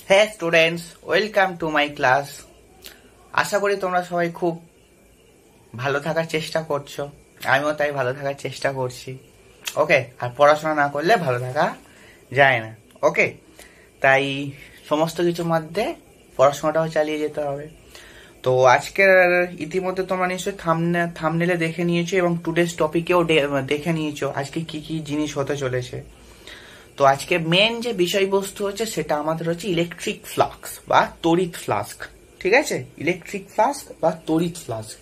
হ্যাঁ students, welcome to my class. আশা করি তোমরা সবাই খুব ভালো থাকার চেষ্টা করছো, আমিও তাই ভালো থাকার চেষ্টা করছি। ওকে, আর পড়াশোনা না করলে ভালো থাকা যায় না। ওকে, তাই সমস্ত কিছুর মধ্যে পড়াশোনাটাও চালিয়ে যেতে হবে। তো আজকের ইতিমধ্যে তোমরা নিশ্চয়ই থামনেলে দেখে নিয়েছো এবং টুডেস টপিকেও দেখে নিয়েছো আজকে কি কি জিনিস হতে চলেছে। তো আজকে মেন যে বিষয়বস্তু হচ্ছে সেটা আমাদের হচ্ছে ইলেকট্রিক ফ্লাস্ক বা তড়িৎ ফ্লাস্ক। ঠিক আছে, ইলেকট্রিক ফ্লাস্ক বা তড়িৎ ফ্লাস্ক।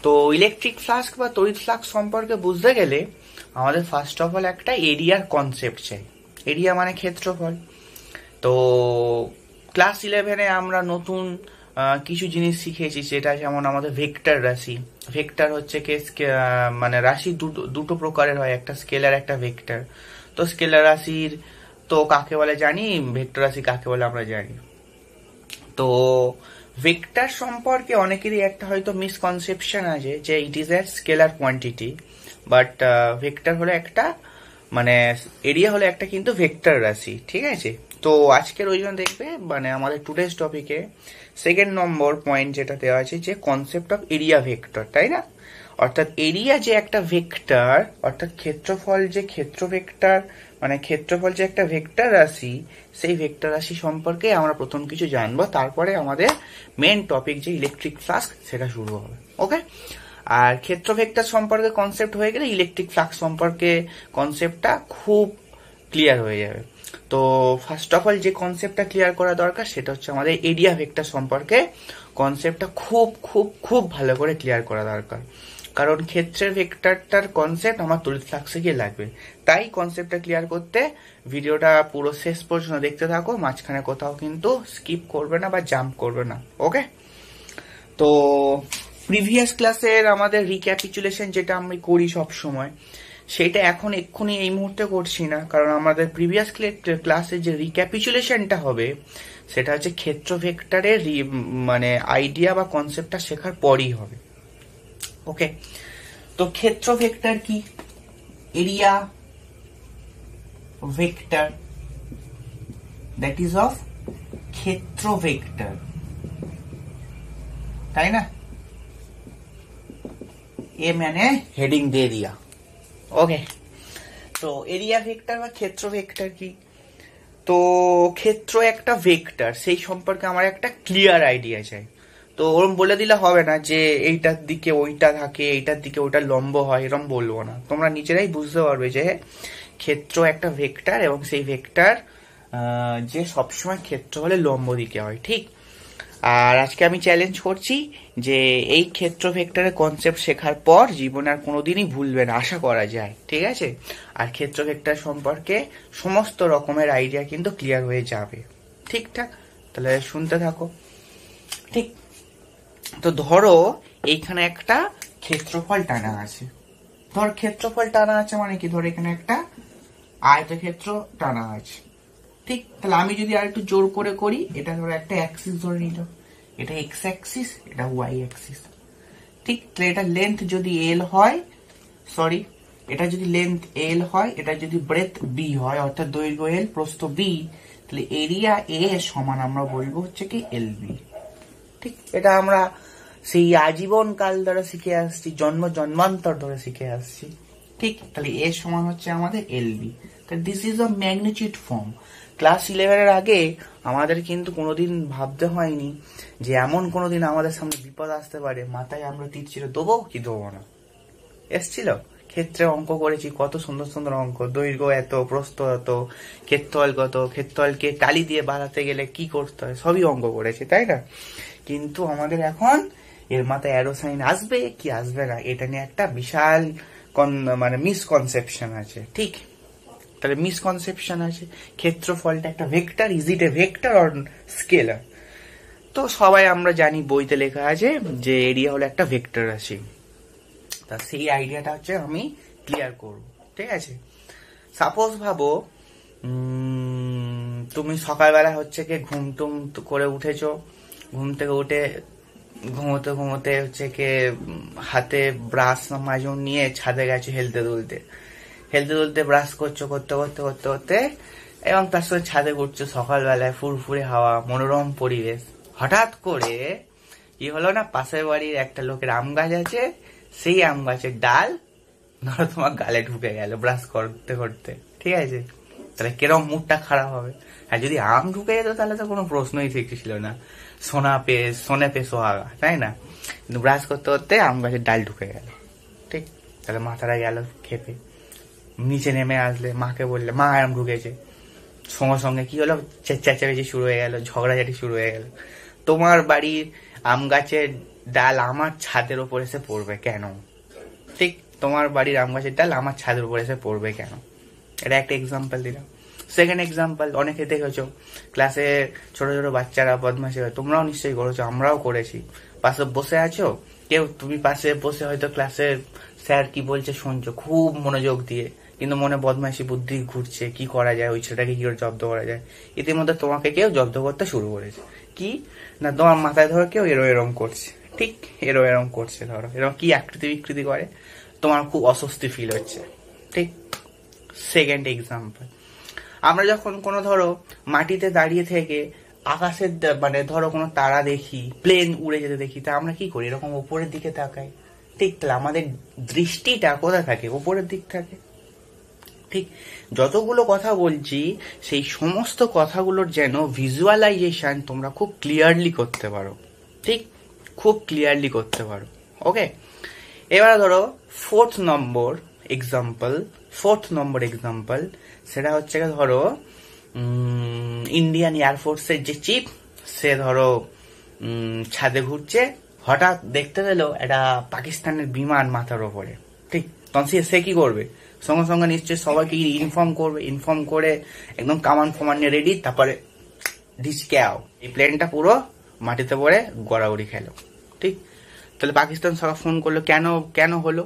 তো ইলেকট্রিক ফ্লাস্ক বা তড়িৎ ফ্লাস্ক সম্পর্কে বুঝতে গেলে আমাদের ফার্স্ট অফ অল একটা এরিয়ার কনসেপ্ট চাই। এরিয়া মানে ক্ষেত্রফল। তো ক্লাস 11-এ আমরা নতুন কিছু জিনিস শিখেছি, সেটা যেমন আমাদের ভেক্টর রাশি। ভেক্টর হচ্ছে মানে রাশি দুটো প্রকারের হয়, একটা স্কেলার একটা ভেক্টর। তো স্কেলার রাশির তো কাকে বলে জানি, ভেক্টর রাশি কাকে বলে আমরা জানি। তো ভেক্টর সম্পর্কে অনেকেরই একটা হয়তো মিসকনসেপশন আছে যে it is a scalar quantity, but vector হলো একটা মানে এরিয়া হলো একটা কিন্তু ভেক্টর রাশি। ঠিক আছে, তো আজকের ওই জন্য দেখবে মানে আমাদের টুডেস টপিকে সেকেন্ড নম্বর পয়েন্ট যেটা দেওয়া আছে যে কনসেপ্ট অফ এরিয়া ভেক্টর, তাই না? অর্থাৎ এরিয়া যে একটা ভেক্টর, অর্থাৎ ক্ষেত্রফল যে ক্ষেত্র ভেক্টর, মানে ক্ষেত্রফল যে একটা ভেক্টর রাশি, সেই ভেক্টর রাশি সম্পর্কে আমরা প্রথম কিছু জানবো, তারপরে আমাদের মেন টপিক যে ইলেকট্রিক ফ্লাস্ক সেটা শুরু হবে। ওকে, আর ক্ষেত্র ভেক্টর সম্পর্কে কনসেপ্ট হয়ে গেলে ইলেকট্রিক ফ্লাক্স সম্পর্কে কনসেপ্টটা খুব ক্লিয়ার হয়ে যাবে। তো ফার্স্ট অফ অল যে কনসেপ্টটা ক্লিয়ার করা দরকার সেটা হচ্ছে আমাদের এরিয়া ভেক্টর সম্পর্কে কনসেপ্টটা খুব খুব খুব ভালো করে ক্লিয়ার করা দরকার, কারণ ক্ষেত্রের ভেক্টরটার কনসেপ্ট আমার তড়িৎ ফ্লাক্সে গিয়ে লাগবে। তাই কনসেপ্টটা ক্লিয়ার করতে ভিডিওটা পুরো শেষ পর্যন্ত দেখতে থাকো, মাঝখানে কোথাও কিন্তু স্কিপ করবে না বা জাম্প করবে না। ওকে, তো প্রিভিয়াস ক্লাসের আমাদের রিক্যাপিচুলেশন যেটা আমি করি সব সময়, সেটা এখন এক্ষুনি এই মুহূর্তে করছি না, কারণ আমাদের প্রিভিয়াস ক্লাসে যে রিক্যাপিচুলেশনটা হবে সেটা হচ্ছে ক্ষেত্র ভেক্টরের মানে আইডিয়া বা কনসেপ্টটা শেখার পরই হবে। ওকে, তো ক্ষেত্র ভেক্টর কি? Area vector, that is of ক্ষেত্র ভেক্টর, তাই না? এ মানে হেডিং দিয়ে দিয়া। ওকে, তো এরিয়া ভেক্টর বা ক্ষেত্র ভেক্টর কি? তো ক্ষেত্র একটা ভেক্টর, সেই সম্পর্কে আমার একটা ক্লিয়ার আইডিয়া চাই। তো ওরম বলে দিলে হবে না যে এইটার দিকে ওইটা থাকে, এইটার দিকে ওইটা লম্ব হয়, এরম বলবো না। তোমরা নিজেরাই বুঝতে পারবে যে ক্ষেত্র একটা ভেক্টর এবং সেই ভেক্টর যে সবসময় ক্ষেত্র হলে লম্ব দিকে হয়, ঠিক? আর আজকে আমি চ্যালেঞ্জ করছি যে এই ক্ষেত্র ভেক্টরের কনসেপ্ট শেখার পর জীবনে আর কোনোদিনই ভুলবে না, আশা করা যায়। ঠিক আছে, আর ক্ষেত্র ভেক্টর সম্পর্কে সমস্ত রকমের আইডিয়া কিন্তু ক্লিয়ার হয়ে যাবে। ঠিকঠাক, তাহলে শুনতে থাকো। ঠিক, তো ধরো এইখানে একটা ক্ষেত্রফল টানা আছে। ধর ক্ষেত্রফল টানা আছে মানে কি, ধর এখানে একটা আয়তক্ষেত্র টানা আছে। ঠিক, তাহলে আমি যদি আর একটু জোর করে করি, এটা ধরো একটা অ্যাক্সিস ধরে নিলাম, এটা এক্স অ্যাক্সিস, এটা ওয়াই অ্যাক্সিস। ঠিক, তাহলে এটা লেন্থ যদি এল হয়, সরি এটা যদি লেন্থ এল হয়, এটা যদি ব্রেথ বি হয়, অর্থাৎ দৈর্ঘ্য এল প্রস্থ বি, তাহলে এরিয়া এ সমান আমরা বলবো হচ্ছে কি এল বি। ঠিক, এটা আমরা সেই আজীবন কাল ধরে শিখে আসছি, জন্মান্তর ধরে শিখে আসছি। ঠিক, তাহলে এ সমান হচ্ছে আমাদের L B. This is a magnitude form. Class 11-এর আগে আমাদের কিন্তু কোনোদিন ভাবতে হয়নি যে এমন কোনোদিন আমাদের সামনে বিপদ আসতে পারে, মাথায় আমরা তীর ছিল দেবো কি দেবো না। এসছিল, ক্ষেত্রে অঙ্ক করেছি, কত সুন্দর সুন্দর অঙ্ক, দৈর্ঘ্য এত, প্রস্থ এত, ক্ষেত্রফল কত, ক্ষেত্রফলকে টালি দিয়ে বাড়াতে গেলে কি করতে হয়, সবই অঙ্ক করেছি, তাই না? কিন্তু আমাদের এখন এর মাথায় অ্যারো সাইন আসবে কি আসবে না, এটা নিয়ে একটা বিশাল মানে মিসকনসেপশন আছে। ঠিক, তাহলে মিসকনসেপশন আছে, ক্ষেত্রফলটা একটা vector, is it A vector or scalar? তো সবাই আমরা জানি, বইতে লেখা আছে যে এরিয়া হলো একটা ভেক্টর রাশি। তা সেই আইডিয়াটা হচ্ছে আমি ক্লিয়ার করব। ঠিক আছে, সাপোজ ভাবো তুমি সকালবেলা হচ্ছে কি ঘুমটুম করে উঠেছো, ঘুম থেকে উঠে ঘুমোতে ঘুমোতে হচ্ছে কি হাতে ব্রাশ মাজুন নিয়ে ছাদে গেছো হেলতে দুলতে ব্রাশ করছো, করতে করতে করতে করতে এবং তার সাথে ছাদে ঘুরছো সকালবেলায়, ফুরফুরে হাওয়া, মনোরম পরিবেশ। হঠাৎ করে কি হলো না, পাশের বাড়ির একটা লোকের আম গাছ আছে, সেই আম গাছের ডাল ধরো তোমার গালে ঢুকে গেল ব্রাশ করতে করতে, ঠিক আছে? তাহলে কিরম মুডটা খারাপ হবে। আর যদি আম ঢুকে যেত তাহলে তো কোনো প্রশ্নই ছিল না, সোনে পে সোহাগা, তাই না? কিন্তু ব্রাশ করতে করতে আম গাছের ডাল ঢুকে গেল, ঠিক? তাহলে মাথাটা গেল খেপে। নিচে নেমে আসলে মাকে বললে, মা আম ঢুকেছে। সঙ্গে সঙ্গে কি হলো, চেঁচামেচি শুরু হয়ে গেল, ঝগড়াঝাটি শুরু হয়ে গেল। তোমার বাড়ির আম গাছের ডাল আমার ছাদের উপর এসে পড়বে কেন? ঠিক, তোমার বাড়ির আম গাছের ডাল আমার ছাদের উপর এসে পড়বে কেন? এটা একটা এক্সাম্পল দিলাম। সেকেন্ড এক্সাম্পল, অনেকে দেখেছো ক্লাসে ছোট ছোট বাচ্চারা বদমাশি হয়, তোমরাও নিশ্চয়ই করেছো, আমরাও করেছি। পাশে বসে আছো কেউ, তুমি পাশে বসে হয়তো ক্লাসের স্যার কি বলছে শুনছো খুব মনোযোগ দিয়ে, কিন্তু মনে বদমাইশি বুদ্ধি ঘুরছে, কি করা যায়, ওই ছেলেটাকে কি করে জব্দ করা যায়। ইতিমধ্যে তোমাকে কেউ জব্দ করতে শুরু করেছে, কি না তোমার মাথায় ধরো কেউ এরম করছে, ঠিক এরম করছে, ধরো এরকম কি আকৃতি বিকৃতি করে, তোমার খুব অস্বস্তি ফিল হচ্ছে, ঠিক? সেকেন্ড এক্সাম্পল, আমরা যখন কোনো ধরো মাটিতে দাঁড়িয়ে থেকে আকাশের মানে ধরো কোনো তারা দেখি, প্লেন উড়ে যেতে দেখি, তা আমরা কি করি, এরকম উপরের দিকে তাকাই, ঠিক? তাহলে আমাদের দৃষ্টিটা কোথায় থাকে, উপরের দিক থাকে, ঠিক? যতগুলো কথা বলছি সেই সমস্ত কথাগুলোর যেন ভিজুয়ালাইজেশন তোমরা খুব ক্লিয়ারলি করতে পারো, ঠিক? খুব ক্লিয়ারলি করতে পারো। ওকে, এবার ধরো ফোর্থ নম্বর এক্সাম্পল, সেটা হচ্ছে ধরো ইন্ডিয়ান এয়ারফোর্সের যে চিফ, সে ধরো ছাদে ঘুরছে, হঠাৎ দেখতে পেলো একটা পাকিস্তানের বিমান মাথার ওপরে, ঠিক? তখন সে কি করবে, সঙ্গে সঙ্গে নিশ্চয়ই সবাইকে ইনফর্ম করে একদম কামান ফমান নিয়ে রেডি, তারপরে ডিসক্যাও এই প্লেনটা পুরো মাটিতে পড়ে গড়াগড়ি খেলো, ঠিক? তাহলে পাকিস্তান সরকার ফোন করলো, কেন হলো?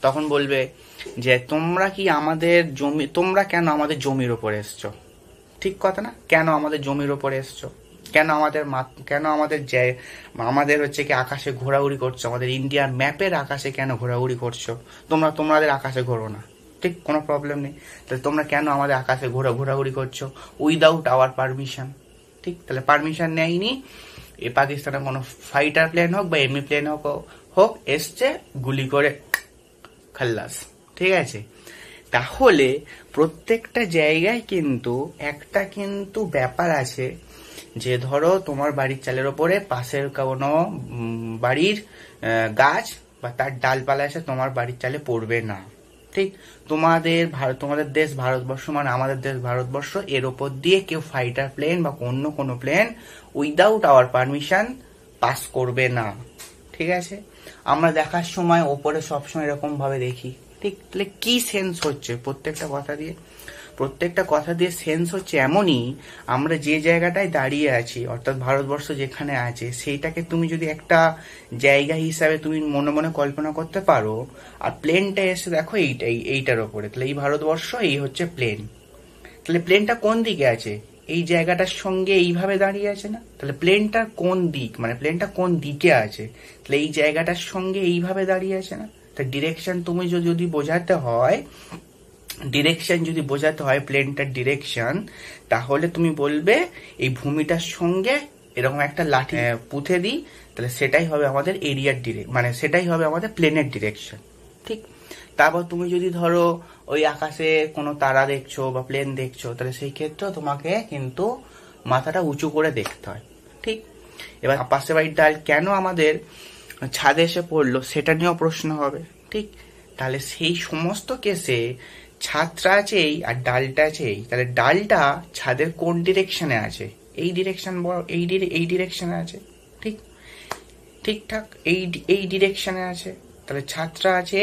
তখন বলবে যে তোমরা কেন আমাদের জমির ওপরে এসছো, ঠিক কথা না? কেন আমাদের জমির ওপরে এসছো, কেন আমাদের হচ্ছে কি আকাশে ঘোরাঘুরি করছো, আমাদের ইন্ডিয়ার ম্যাপের আকাশে কেন ঘোরাঘুরি করছো? তোমাদের আকাশে ঘোরো না, ঠিক? কোনো প্রবলেম নেই। তাহলে তোমরা কেন আমাদের আকাশে ঘোরাঘুরি করছো উইদাউট আওয়ার পারমিশন, ঠিক? তাহলে পারমিশন নেয়নি, এই পাকিস্তানের কোনো ফাইটার প্লেন হোক বা এমনি প্লেন হোক এসছে, গুলি করে খাল্লাস, ঠিক আছে? তাহলে প্রত্যেকটা জায়গায় কিন্তু একটা কিন্তু ব্যাপার আছে, যে ধরো তোমার বাড়ির চালের ওপরে পাশের কোনো বাড়ির গাছ বা তার ডালপালা এসে তোমার বাড়ির চালে পড়বে না, ঠিক? তোমাদের দেশ ভারতবর্ষ, মানে আমাদের দেশ ভারতবর্ষ, এর ওপর দিয়ে কেউ ফাইটার প্লেন বা অন্য কোনো plane without our permission pass করবে না, ঠিক আছে? আমরা দেখার সময় ওপরে সবসময় এরকম ভাবে দেখি, ঠিক? তাহলে কি সেন্স হচ্ছে প্রত্যেকটা কথা দিয়ে সেন্স হচ্ছে এমনই, আমরা যে জায়গাটায় দাঁড়িয়ে আছি, অর্থাৎ ভারতবর্ষ যেখানে আছে, সেইটাকে তুমি যদি একটা জায়গা হিসাবে তুমি মনে মনে কল্পনা করতে পারো, আর প্লেনটা এসে দেখো এইটার ওপরে, তাহলে এই ভারতবর্ষ, এই হচ্ছে প্লেন। তাহলে প্লেনটা কোন দিকে আছে, এই জায়গাটার সঙ্গে এইভাবে দাঁড়িয়ে আছে না? তাহলে প্লেনটার কোন দিক, মানে প্লেনটা কোন দিকে আছে, তাহলে এই জায়গাটার সঙ্গে এইভাবে দাঁড়িয়ে আছে না? তা ডিরেকশন তুমি যদি বোঝাতে হয় প্লেনটার ডিরেকশন, তাহলে তুমি বলবে এই ভূমিটার সঙ্গে এরকম একটা লাঠি পুঁতে দিই, তাহলে সেটাই হবে আমাদের এরিয়ার মানে সেটাই হবে আমাদের প্লেনের ডিরেকশন, ঠিক? তারপর তুমি যদি ধরো ওই আকাশে কোনো তারা দেখছো বা প্লেন দেখছো, তাহলে সেই ক্ষেত্রে তোমাকে কিন্তু মাথাটা উঁচু করে দেখতে হয়, ঠিক? এবার পাশে বাড়ির ডাল কেন আমাদের ছাদে এসে পড়লো, সেটা নিয়েও প্রশ্ন হবে, ঠিক? তাহলে সেই সমস্ত কেসে ছাদটা আছে আর ডালটা আছে, তাহলে ডালটা ছাদের কোন ডিরেকশনে আছে, এই ডিরেকশনে আছে, ঠিক? ঠিকঠাক এই ডিরেকশনে আছে, তাহলে ছাদটা আছে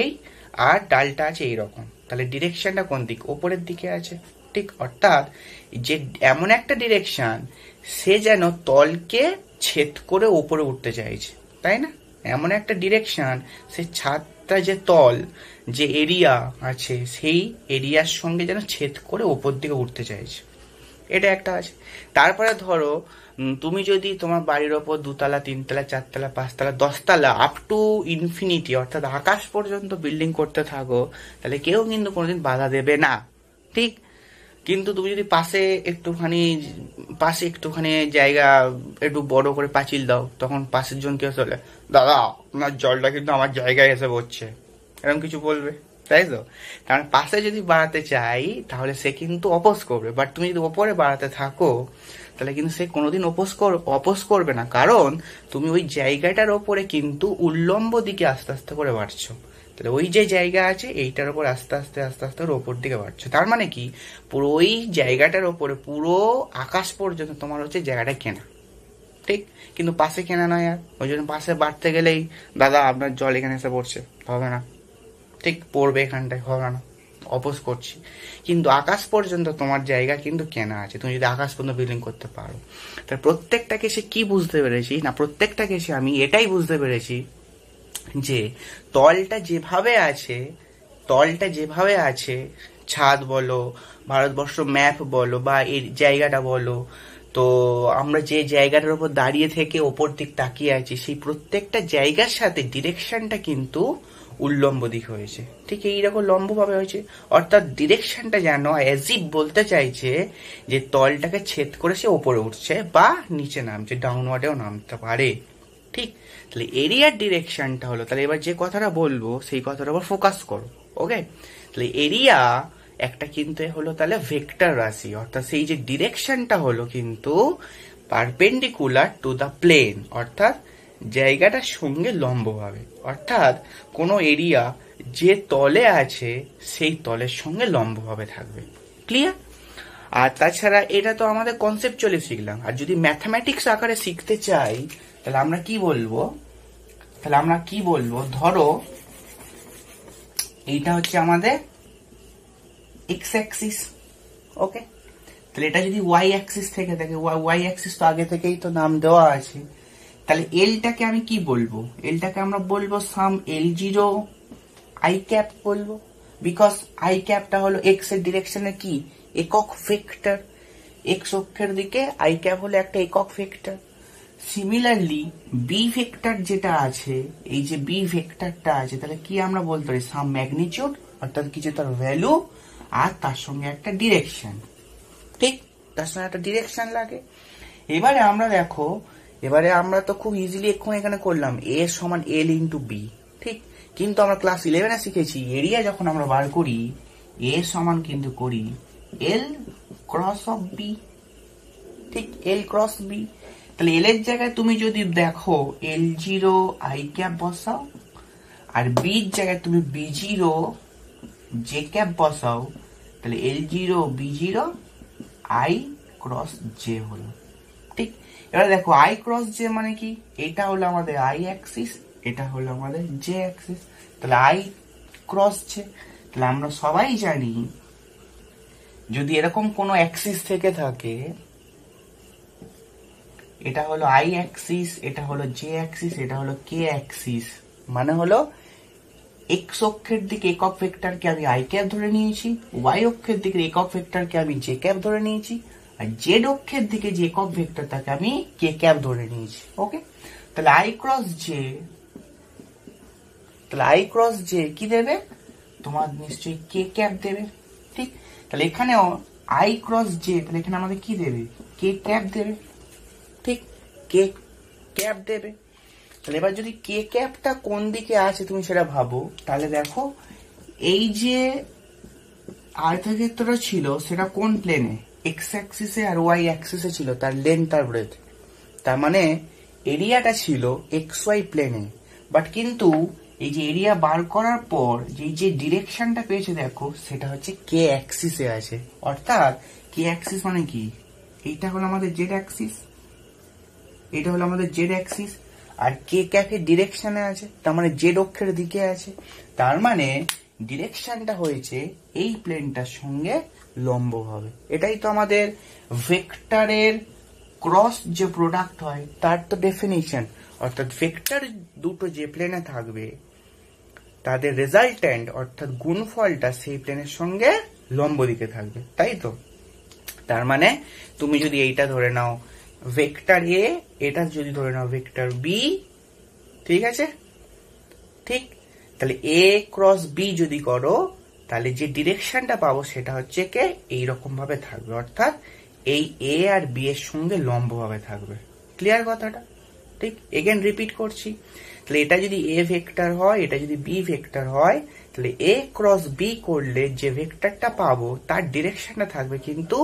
আর ডালটা আছে এইরকম, তাহলে ডিরেকশনটা কোন দিক, ওপরের দিকে আছে, ঠিক? অর্থাৎ যে এমন একটা ডিরেকশন, সে যেন তলকে ছেদ করে ওপরে উঠতে চাইছে, তাই না? এমন একটা ডিরেকশন, সে ছাদটা যে তল, যে এরিয়া আছে, সেই এরিয়ার সঙ্গে যেন ছেদ করে ওপর দিকে উঠতে চাইছে, এটা একটা আছে। তারপরে ধরো তুমি যদি তোমার বাড়ির ওপর 2 তলা 3 তলা 4 তলা 5 তলা 10 তলা আপ টু ইনফিনিটি, অর্থাৎ আকাশ পর্যন্ত বিল্ডিং করতে থাকো, তাহলে কেউ কিন্তু কোনোদিন বাধা দেবে না, ঠিক? কিন্তু তুমি যদি পাশে একটুখানি জায়গা একটু বড় করে পাঁচিল দাও, তখন পাশের জন কেউ চলে, দাদা আপনার জলটা কিন্তু আমার জায়গায় এসে পড়ছে, এরকম কিছু বলবে, তাই তো? কারণ পাশে যদি বাড়াতে চাই তাহলে সে কিন্তু অপোজ করবে, বাট তুমি যদি ওপরে বাড়াতে থাকো তাহলে কিন্তু সে কোনোদিন অপোজ করবে না, কারণ তুমি ওই জায়গাটার ওপরে কিন্তু উল্লম্ব দিকে আস্তে আস্তে করে বাড়ছো। তাহলে ওই যে জায়গা আছে এইটার উপর আস্তে আস্তে ওর ওপর দিকে বাড়ছো, তার মানে কি পুরো ওই জায়গাটার ওপরে পুরো আকাশ পর্যন্ত তোমার হচ্ছে জায়গাটা কেনা, ঠিক? কিন্তু পাশে কেনা নয়, আর ওই জন্য পাশে বাড়তে গেলেই দাদা আপনার জল এখানে এসে পড়ছে, হবে না, ঠিক? পড়বে এখানটায়, হবে না, অপোজ করছি। কিন্তু আকাশ পর্যন্ত তোমার জায়গা কিন্তু কেনা আছে, তুমি যদি আকাশ পর্যন্ত বিল্ডিং করতে পারো। তার প্রত্যেকটাকে সে কি বুঝতে পেরেছি না, প্রত্যেকটাকে সে আমি এটাই বুঝতে পেরেছি যে তলটা যেভাবে আছে, ছাদ বলো, ভারতবর্ষ ম্যাপ বলো, বা এর জায়গাটা বলো, তো আমরা যে জায়গাটার উপর দাঁড়িয়ে থেকে ওপর দিক তাকিয়ে আছি, সেই প্রত্যেকটা জায়গার সাথে ডিরেকশনটা কিন্তু উল্লম্ব দিক হয়েছে, ঠিক এইরকম লম্বভাবে হয়েছে। অর্থাৎ ডিরেকশনটা যেন অ্যাজিভ বলতে চাইছে যে তলটাকে ছেদ করে সে ওপরে উঠছে বা নিচে নামছে, ডাউনওয়ার্ডেও নামতে পারে, ঠিক? তাহলে এরিয়ার ডিরেকশনটা হলো, তাহলে এবার যে কথাটা বলবো সেই কথাটার উপর ফোকাস করো, ওকে? তাহলে এরিয়া একটা কিন্তু হলো তাহলে ভেক্টর রাশি, অর্থাৎ সেই যে ডিরেকশনটা হলো কিন্তু পারপেন্ডিকুলার টু দ্য প্লেন, অর্থাৎ জায়গাটার সঙ্গে লম্বভাবে, অর্থাৎ কোনো এরিয়া যে তলে আছে সেই তলের সঙ্গে লম্বভাবে থাকবে। ক্লিয়ার? আর তাছাড়া এটা তো আমাদের কনসেপচুয়ালি শিখলাম, আর যদি ম্যাথমেটিক্স আকারে শিখতে চাই তাহলে আমরা কি বলবো, ধরো এইটা হচ্ছে আমাদের এক্স অ্যাক্সিস, ওকে? তাহলে এটা যদি ওয়াই অ্যাক্সিস থেকে থাকে, ওয়াই অ্যাক্সিস তো আগে থেকেই তো নাম দেওয়া আছে, তাহলে এলটাকে আমি কি বলবো, এলটাকে আমরা বলবো সাম L0 আই ক্যাপ বলবো, বিকজ আই ক্যাপটা হলো এক্স এর ডিরেকশনে কি একক ভেক্টর, এক্স অক্ষের দিকে আই ক্যাপ হলো একটা একক ভেক্টর। সিমিলারলি বি ভেক্টর যেটা আছে, এই যে বি ভেক্টরটা আছে, তাহলে কি আমরা বলতে পারি, সাম ম্যাগনিটিউড, অর্থাৎ কিছু তার ভ্যালু আর তার সঙ্গে একটা ডিরেকশন, ঠিক? তার সঙ্গে একটা ডিরেকশন লাগে। এবারে আমরা তো খুব ইজিলি এখানে করলাম এ সমান এল ইন্টু বি, ঠিক? কিন্তু আমরা ক্লাস 11-এ শিখেছি এরিয়া যখন আমরা বার করি এ সমান কিন্তু করি এল ক্রস অফ বি, ঠিক? এল ক্রস বি। তাহলে এল এর জায়গায় তুমি যদি দেখো L0 আই ক্যাপ বসাও, আর বির জায়গায় তুমি B0 জে ক্যাপ বসাও, তাহলে L0 B0 I cross J হলো, ঠিক? এবার দেখো আই ক্রস জে মানে কি, এটা হলো আমাদের আই অ্যাক্সিস, এটা হলো আমাদের জে অ্যাক্সিস, তাহলে আই ক্রস জে। তাহলে আমরা সবাই জানি যদি এরকম কোনো অ্যাক্সিস থেকে থাকে, এটা হলো আই অ্যাক্সিস, এটা হলো জে অ্যাক্সিস, এটা হলো কে অ্যাক্সিস, মানে হলো এক্স অক্ষের দিকে একক ভেক্টরকে আমি আই ক্যাপ ধরে নিয়েছি, ওয়াই অক্ষের দিকে একক ভেক্টরকে আমি জে ক্যাপ ধরে নিয়েছি, আর জেড অক্ষের দিকে যে একক ভেক্টর তাকে আমি কে ক্যাপ ধরে নিয়েছি, ওকে? তাহলে আই ক্রস জে কি দেবে, তোমার নিশ্চয়ই কে ক্যাপ দেবে, ঠিক? তাহলে এখানেও আই ক্রস জে, তাহলে এখানে আমাদের কি দেবে, কে ক্যাপ দেবে, ঠিক? কে ক্যাপ দেবে। তাহলে এবার যদি কে ক্যাপটা কোন দিকে আছে তুমি সেটা ভাবো, তাহলে দেখো এই যে আয়তক্ষেত্রটা ছিল সেটা কোন প্লেনে, এক্স অ্যাক্সিসে আর ওয়াই অ্যাক্সিসে ছিল, তার লেন্থ আর ব্রেথ, তার মানে এরিয়াটা ছিল এক্স ওয়াই প্লেনে, বাট কিন্তু এই যে এরিয়া বার করার পর যে ডিরেকশনটা পেয়েছে দেখো সেটা হচ্ছে কে অ্যাক্সিসে আছে, অর্থাৎ কে অ্যাক্সিস মানে কি, এইটা হলো আমাদের জেড অ্যাক্সিস, এটা হলো আমাদের জেড অ্যাক্সিস, আর কে ক্যাপের ডিরেকশনে আছে, তার মানে জেড অক্ষের দিকে আছে, তার মানে ডিরেকশনটা হয়েছে এই প্লেনটার সঙ্গে লম্ব হবে। এটাই তো আমাদের ভেক্টরের ক্রস যে প্রোডাক্ট হয় তার তো ডেফিনিশন, অর্থাৎ ভেক্টর দুটো যে প্লেনে থাকবে তাদের রেজাল্টেন্ট অর্থাৎ গুণফলটা সেই প্লেনের সঙ্গে লম্ব দিকে থাকবে, তাই তো? তার মানে তুমি যদি এইটা ধরে নাও ভেক্টর এ, এটা যদি ধরে নাও ভেক্টর বি, ঠিক আছে, ঠিক? তাহলে এ ক্রস বি যদি করো তাহলে যে ডিরেকশনটা পাবো সেটা হচ্ছে কে এইরকম ভাবে থাকবে, অর্থাৎ এই এ আর বি এর সঙ্গে লম্ব ভাবে থাকবে। ক্লিয়ার কথাটা? ঠিক, এগেন রিপিট করছি। তাহলে এটা যদি এ ভেক্টর হয়, এটা যদি বি ভেক্টর হয়, তাহলে এ ক্রস বি করলে যে ভেক্টরটা পাবো তার ডিরেকশনটা থাকবে কিন্তু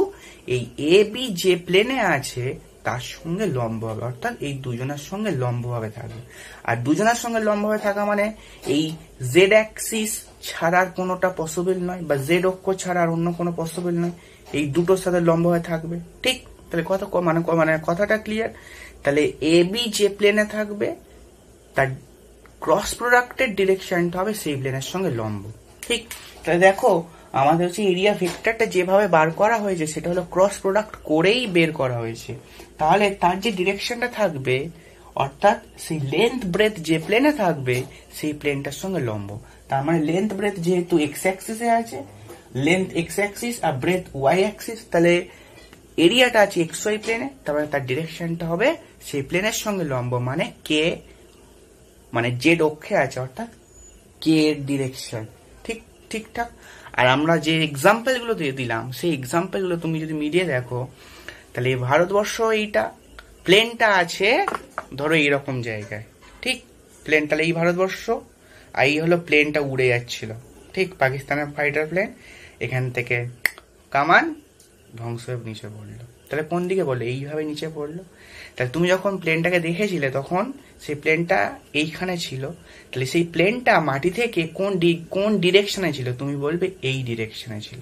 এই এ বি যে প্লেনে আছে তার সঙ্গে লম্ব হবে, অর্থাৎ এই দুজনের সঙ্গে লম্ব ভাবে থাকবে। আর দুজনের সঙ্গে লম্ব ভাবে থাকা মানে এই জেড অ্যাক্সিস ছাড়ার কোনোটা পসিবল নয়, বা জেড অক্ষ ছাড়া আর অন্য কোনো পসিবল নয়, এই দুটোর সাথে লম্ব হয়ে থাকবে। ঠিক, তাহলে মানে কথাটা ক্লিয়ার। তাহলে এ বি যে প্লেনে থাকবে তার ক্রস প্রোডাক্টের ডিরেকশনটা হবে সেই প্লেনের সঙ্গে লম্ব। ঠিক, তাহলে দেখো আমাদের হচ্ছে এরিয়া ভেক্টরটা যেভাবে বার করা হয়েছে সেটা হলো ক্রস প্রোডাক্ট করেই বের করা হয়েছে। তাহলে তার যে ডিরেকশনটা থাকবে, অর্থাৎ সেই লেন্থ ব্রেথ যে প্লেনে থাকবে সেই প্লেনটার সঙ্গে লম্ব। তার মানে লেন্থ ব্রেথ যেহেতু এক্স অ্যাক্সিসে আছে, লেন্থ এক্স অ্যাক্সিস আর ব্রেথ ওয়াই অ্যাক্সিস, তাহলে এরিয়াটা আছে এক্স ওয়াই প্লেনে, তারপরে তার ডিরেকশনটা হবে সেই প্লেনের সঙ্গে লম্ব, মানে কে মানে জেড অক্ষে আছে, অর্থাৎ কে এর ডিরেকশন। ঠিক, ঠিকঠাক। আর আমরা যে এক্সাম্পল গুলো দিয়ে দিলাম সেই এক্সাম্পল গুলো তুমি যদি মিলিয়ে দেখো, তাহলে ভারতবর্ষ এইটা প্লেনটা আছে ধরো এইরকম জায়গায়, ঠিক প্লেন, তাহলে এই ভারতবর্ষ, আর এই হলো প্লেনটা উড়ে যাচ্ছিল, ঠিক পাকিস্তানের ফাইটার প্লেন, এখান থেকে কামান ধ্বংস হয়ে নিচে পড়লো। তাহলে কোন দিকে পড়লো? এইভাবে নিচে পড়লো। তাহলে তুমি যখন প্লেনটাকে দেখেছিলে তখন সেই প্লেনটা এইখানে ছিল, তাহলে সেই প্লেনটা মাটি থেকে কোন ডিরেকশনে ছিল? তুমি বলবে এই ডিরেকশনে ছিল,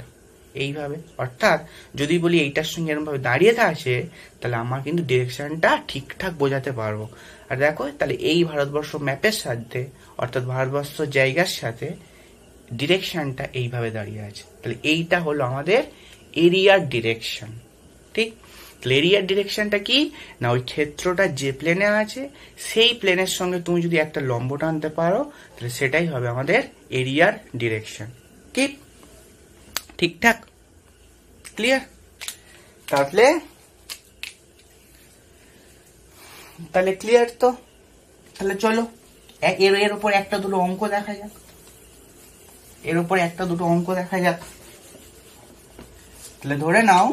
এইভাবে। অর্থাৎ যদি বলি এইটার সঙ্গে এরকম ভাবে দাঁড়িয়ে থাকে, তাহলে আমার কিন্তু ডিরেকশনটা ঠিকঠাক বোঝাতে পারবো। আর দেখো তাহলে এই ভারতবর্ষ ম্যাপের সাথে, অর্থাৎ ভারতবর্ষ জায়গার সাথে ডিরেকশনটা এইভাবে দাঁড়িয়ে আছে। তাহলে এইটা হলো আমাদের এরিয়ার ডিরেকশন। ঠিক, তাহলে এরিয়ার ডিরেকশনটা কি না, ওই ক্ষেত্রটা যে প্লেনে আছে সেই প্লেনের সঙ্গে তুমি যদি একটা লম্ব টানতে পারো তাহলে সেটাই হবে আমাদের এরিয়ার ডিরেকশন। ঠিক, ঠিকঠাক, ক্লিয়ার? তাহলে ক্লিয়ার তো? তাহলে চলো এর উপর একটা দুটো অঙ্ক দেখা যাক, তাহলে ধরে নাও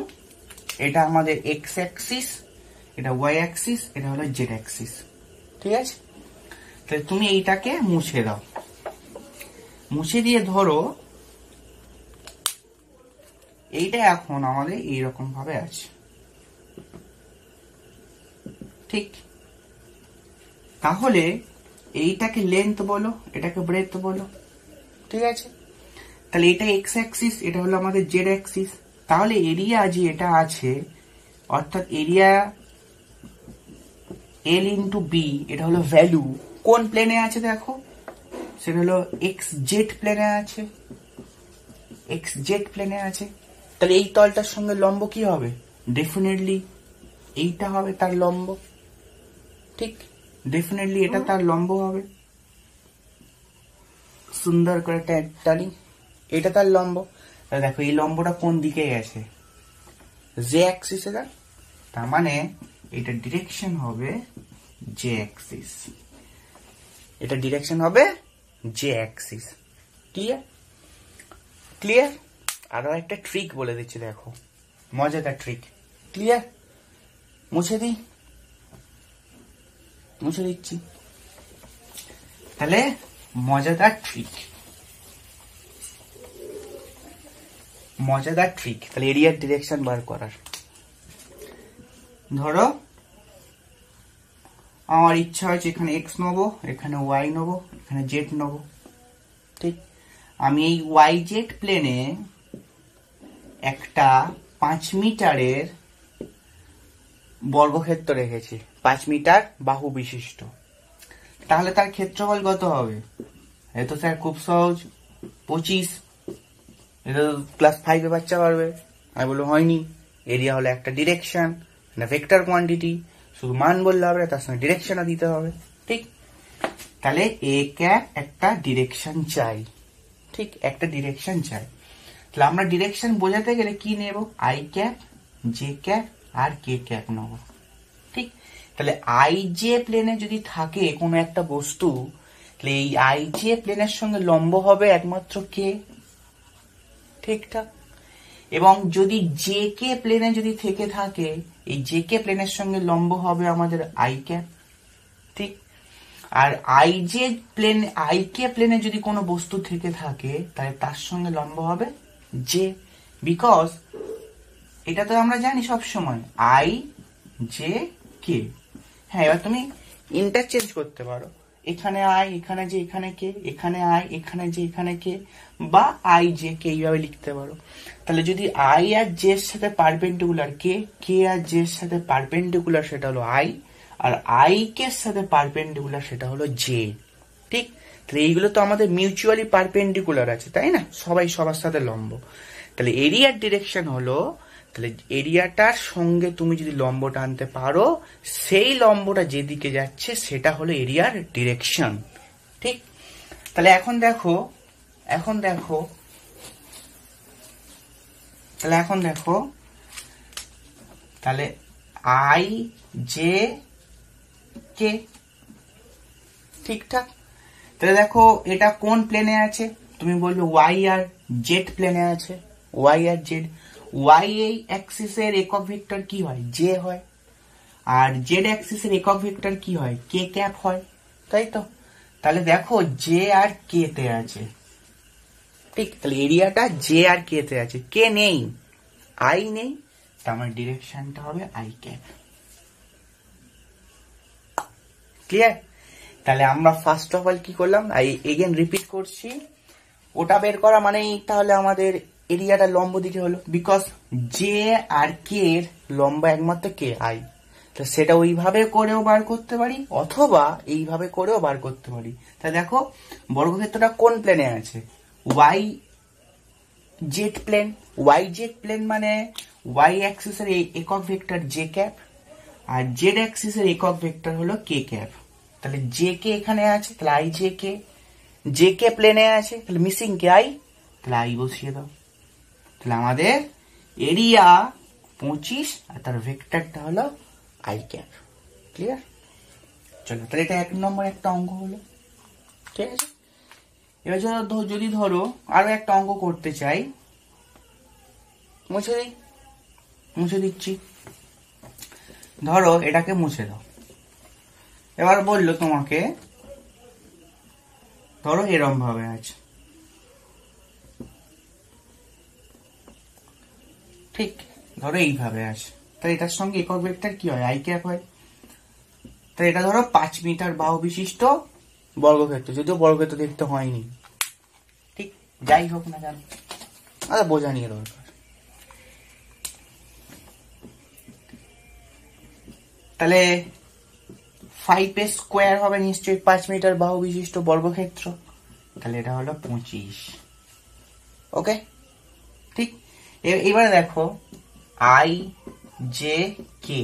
এটা আমাদের এক্স অ্যাক্সিস, এটা ওয়াই অ্যাক্সিস, এটা হলো জেড অ্যাক্সিস। ঠিক আছে, তাহলে তুমি এইটাকে মুছে দাও, মুছে দিয়ে ধরো এইটা এখন আমাদের এইরকম ভাবে আছে। ঠিক, তাহলে এইটাকে লেন্থ বলো, এটাকে ব্রেথ বলো। ঠিক আছে, তাহলে এটা এক্স অ্যাক্সিস, এটা হলো আমাদের জেড অ্যাক্সিস। তাহলে এরিয়া যে এটা আছে, অর্থাৎ এরিয়া এল ইন্টু বি, এটা হলো ভ্যালু কোন প্লেনে আছে দেখো, সেটা হলো এক্স জেড প্লেনে আছে, তাহলে এই তলটার সঙ্গে লম্ব কি হবে? ডেফিনেটলি এইটা হবে তার লম্ব। ঠিক, ডেফিনেটলি এটা তার লম্ব হবে। সুন্দর করে টানি, এটা তার লম্ব। দেখো এই লম্বটা কোন দিকে গেছে? জে অ্যাক্সিসে। তার মানে এটা ডিরেকশন হবে জে অ্যাক্সিস, এটা ডিরেকশন হবে জে অ্যাক্সিস। ক্লিয়ার? আরো একটা ট্রিক বলে দিচ্ছি, দেখো মজাদার ট্রিক। ক্লিয়ার? মুছে দিচ্ছি। তাহলে মজাদার ট্রিক, তাহলে এরিয়ার ডিরেকশন বার করার। ধরো আমার ইচ্ছা হয়েছে এখানে এক্স নেবো, এখানে ওয়াই নেবো, এখানে জেড নেবো। ঠিক, আমি এই ওয়াই জেড প্লেনে একটা 5 মিটারের বর্গক্ষেত্র রেখেছি, 5 মিটার বাহু বিশিষ্ট। তাহলে তার ক্ষেত্রফল কত হবে? এ তো স্যার খুব সহজ, 25। এটা ক্লাস 5 এ বাচ্চা পারবে। আমি বলবো হয়নি, এরিয়া হলো একটা ডিরেকশন, ভেক্টর কোয়ান্টিটি, শুধু মান বললে হবে, তার সঙ্গে ডিরেকশনও দিতে হবে। ঠিক, তাহলে এ ক্যাপ একটা ডিরেকশন চাই। ঠিক, একটা ডিরেকশন চাই। তাহলে আমরা ডিরেকশন বোঝাতে গেলে কি নেব? আই ক্যাপ, জে ক্যাপ আর কে ক্যাপ নেব। ঠিক, তাহলে আই জে প্লেনে যদি থাকে কোনো একটা বস্তু, তাহলে এই আই জে প্লেনের সঙ্গে লম্ব হবে একমাত্র কে। ঠিকঠাক। এবং যদি জে কে প্লেনে যদি থেকে থাকে, এই জে কে প্লেনের সঙ্গে লম্ব হবে আমাদের আই ক্যাপ, ঠিক। আর আই কে প্লেনে যদি কোনো বস্তু থেকে থাকে তাহলে তার সঙ্গে লম্ব হবে জে, বিকজ এটা তো আমরা জানি সব সময় আই জে কে। হ্যাঁ, এবার তুমি ইন্টারচেঞ্জ করতে পারো, এখানে আই, এখানে যে, এখানে কে, এখানে আই, এখানে যে, এখানে কে, বা আই জে কে, এইভাবে লিখতে পারো। তাহলে যদি আই আর জে এর সাথে পারপেন্ডিকুলার কে, কে আর জে এর সাথে পারপেন্ডিকুলার সেটা হলো আই, আর আই কে এর সাথে পারপেন্ডিকুলার সেটা হলো জে, ঠিক। তাহলে এইগুলো তো আমাদের মিউচুয়ালি পারপেন্ডিকুলার আছে, তাই না, সবাই সবার সাথে লম্ব। তাহলে এরিয়ার ডিরেকশন হলো, তাহলে এরিয়াটার সঙ্গে তুমি যদি লম্ব টানতে পারো, সেই লম্বটা যেদিকে যাচ্ছে সেটা হলো এরিয়ার ডিরেকশন, ঠিক। তাহলে এখন দেখো তাহলে আই জে কে, ঠিকঠাক। তাহলে দেখো এটা কোন প্লেনে আছে, তুমি বলবে ওয়াই আর জেড প্লেনে আছে, ওয়াই আর জেড। ওয়াই এই অ্যাক্সিসের একক ভেক্টর কি হয়, জে হয়, আর জেড অ্যাক্সিসের একক ভেক্টর কি হয়, কে ক্যাপ হয়, তাই তো। তাহলে দেখো জে আর কে তে আছে, ঠিক। তাহলে এরিয়াটা জে আর কে তে আছে, কে নেই, আই নেই, তার মানে ডিরেকশনটা হবে আই ক্যাপ। ক্লিয়ার? তাহলে আমরা ফার্স্ট অফ অল কি করলাম, এগেন রিপিট করছি, ওটা বের করা মানেই তাহলে আমাদের এরিয়াটা লম্ব দিকে হলো, বিকজ জে আর কে এর লম্ব একমাত্র কে, আই। তো সেটা ওইভাবে করেও বার করতে পারি, অথবা এইভাবে করেও বার করতে পারি। তাহলে দেখো বর্গক্ষেত্রটা কোন প্লেনে আছে, y z plane. Y z plane মানে ওয়াই অ্যাক্সিসের একক ভেক্টর জে ক্যাপ, আর জেড অ্যাক্সিসের একক ভেক্টর হলো কে ক্যাপ। তাহলে জে কে এখানে আছে, তাহলে I J K, J K প্লেনে আছে, তাহলে মিসিং কে আই, তাহলে আই বসিয়ে দাও। তাহলে আমাদের এরিয়া 25 আর তার ভেক্টরটা হলো আই ক্যাপ। ক্লিয়ার? চলো, তাহলে এটা 1 নম্বর একটা অঙ্ক হলো, ঠিক আছে। এবার যদি ধরো আরো একটা অঙ্ক করতে চাই, মুছে দিচ্ছি, ধরো এটাকে মুছে দাও। এবার বললো তোমাকে, ধরো এরম ভাবে আছে, ঠিক, ধরো এইভাবে আছে, তাহলে এটার সঙ্গে একক ভেক্টর কি হয়, আই ক্যাপ হয়। তাহলে এটা ধরো 5 মিটার বাহু বিশিষ্ট বর্গক্ষেত্র, যদিও বর্গক্ষেত্র দেখতে হয়নি, ঠিক, যাই হোক না কেন, আচ্ছা বোঝা নিয়ে দরকার। তাহলে 5 এর স্কোয়ার হবে নিশ্চয়ই 5 মিটার বাহু বিশিষ্ট বর্গক্ষেত্র, তাহলে এটা হলো 25। ওকে, ঠিক। এবারে দেখো আই জে কে,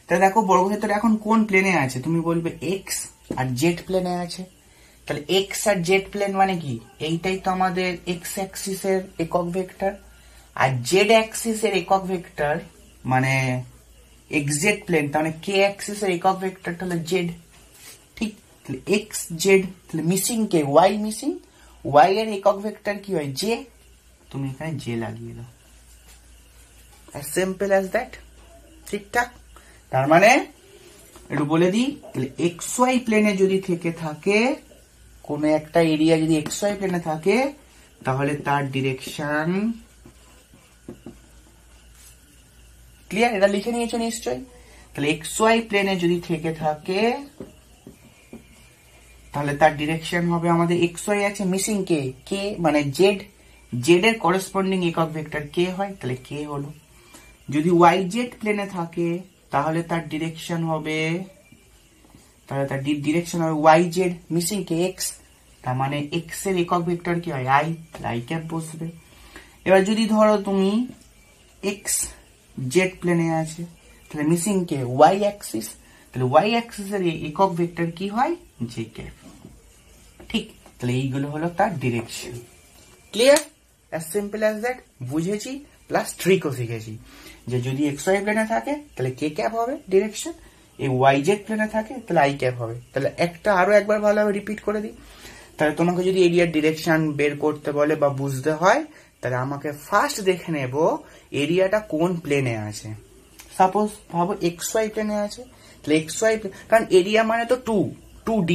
তাহলে দেখো বর্গক্ষেত্র এখন কোন প্লেনে আছে, তুমি বলবে এক্স আর জেড প্লেনে আছে। তাহলে এক্স আর জেড প্লেন মানে কি, এইটাই তো আমাদের এক্স অ্যাক্সিসের একক ভেক্টর, আর জেড অ্যাক্সিসের একক ভেক্টর মানে এক্স জেড প্লেন, তার মানে কে অ্যাক্সিসের একক ভেক্টরটা হলো জেড, ঠিক। তাহলে এক্স জেড, তাহলে মিসিং কে, ওয়াই মিসিং, ওয়াই এর একক ভেক্টর কি হয়, জে, তুমি এখানে জে লাগিয়ে দাও, as simple as that, ঠিকঠাক। তার মানে একটু বলে দিই, তাহলে এক্স ওয়াই প্লেনে যদি থেকে থাকে, কোন একটা এরিয়া যদি এক্স ওয়াই প্লেনে থাকে, তাহলে তার ডিরেকশন, ক্লিয়ার? এটা লিখে নিয়েছো নিশ্চয়ই। তাহলে এক্স ওয়াই প্লেনে যদি থেকে থাকে, তাহলে তার ডিরেকশন হবে আমাদের এক্স ওয়াই আছে, মিসিং কে, কে মানে জেড, জেড এর করেসপন্ডিং একক ভেক্টর কে হয়, তাহলে কে হলো। যদি ওয়াই জেড প্লেনে থাকে, তাহলে তার ডিরেকশন হবে ওয়াই জেড, মিসিং কে এক্স, তার মানে এক্স এর একক ভেক্টর কি হয়, আই, আই ক্যাপ বসবে। এবার যদি ধরো তুমি এক্স জেড প্লেনে আছে, তাহলে মিসিং কে ওয়াই অ্যাক্সিস, তাহলে ওয়াই অ্যাক্সিস এর একক ভেক্টর কি হয়, জে ক্যাপ, ঠিক। তাহলে এইগুলো হলো তার direction. Clear? As simple as that. বুঝেছি, প্লাস ট্রিকও শিখেছি, যে যদি এক্স ওয়াই প্লেনে থাকে তাহলে কে ক্যাপ হবে ডিরেকশন, এই ওয়াই জেড প্লেনে থাকে তাহলে আই ক্যাপ হবে। তাহলে আরো একবার ভালোভাবে রিপিট করে দিই। তাহলে তোমাকে যদি এরিয়ার ডিরেকশন বের করতে বলে বা বুঝতে হয়, তাহলে আমাকে ফার্স্ট দেখে নেব এরিয়াটা কোন প্লেনে আছে। সাপোজ ভাবো XY প্লেনে আছে, তাহলে XY, কারণ এরিয়া মানে তো 2D,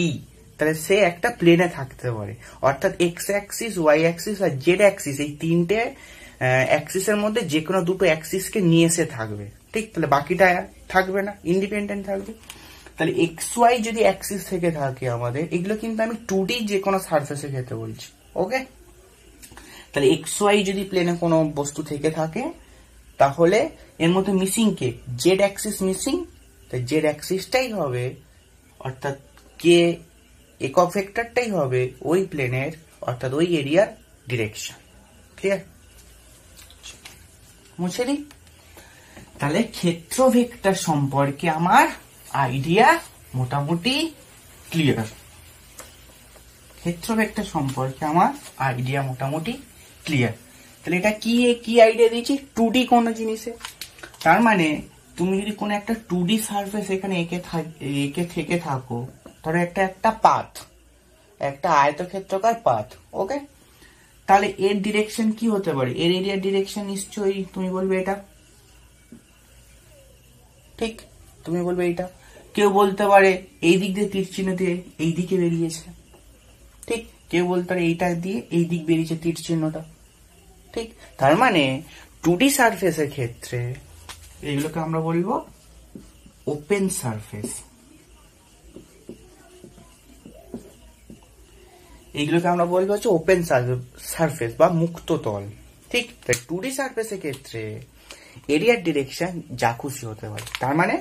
তাহলে সে একটা প্লেনে থাকতে পারে, অর্থাৎ এক্স অ্যাক্সিস, ওয়াই অ্যাক্সিস আর জেড অ্যাক্সিস, এই তিনটে অ্যাক্সিসের মধ্যে যে কোনো দুটো অ্যাক্সিসকে নিয়ে এসে থাকবে। ঠিক, তাহলে বাকিটা থাকবে না, ইন্ডিপেন্ডেন্ট থাকবে। তাহলে XY যদি অ্যাক্সিস থেকে থাকে আমাদের, এগুলো কিন্তু আমি 2D যে কোনো সারফেসের ক্ষেত্রে বলছি। ওকে, তাহলে XY যদি প্লেনে কোনো বস্তু থেকে থাকে, তাহলে এর মধ্যে মিসিং কে, জেড অ্যাক্সিস মিসিং, তাই জেড অ্যাক্সিসটাই হবে, অর্থাৎ কে একক ভেক্টরটাই হবে ওই প্লেনের, অর্থাৎ ওই এরিয়ার ডিরেকশন। ক্লিয়ার? মুছে দিই। তাহলে ক্ষেত্র ভেক্টর সম্পর্কে আমার আইডিয়া মোটামুটি ক্লিয়ার। ক্ষেত্র ভেক্টর সম্পর্কে আমার আইডিয়া মোটামুটি ক্লিয়ার। তাহলে এটা কি আইডিয়া দিয়েছি? 2D কোন জিনিসে, তার মানে তুমি যদি কোনো একটা 2D সারফেস এখানে এঁকে থেকে থাকো, ধরো একটা পাথ, একটা আয়তক্ষেত্রকার পাথ। ওকে, তাহলে এর ডিরেকশন কি হতে পারে? এর এরিয়ার ডিরেকশন নিশ্চয়ই তুমি বলবে এটা, ঠিক, তুমি বলবে এটা। কেউ বলতে পারে এই দিক দিয়ে তীর চিহ্ন দিয়ে এই দিকে বেরিয়েছে, ঠিক। কেউ বলতে পারে এইটা দিয়ে এই দিক বেরিয়েছে তীর চিহ্নটা, ঠিক। তার মানে 2D সারফেসের ক্ষেত্রে এগুলোকে আমরা বলবো ওপেন সারফেস, এইগুলোকে আমরা বলবো হচ্ছে ওপেন সারফেস বা মুক্ত তল, ঠিক। 2D সারফেসের ক্ষেত্রে এরিয়ার ডিরেকশন যা খুশি হতে পারে। তার মানে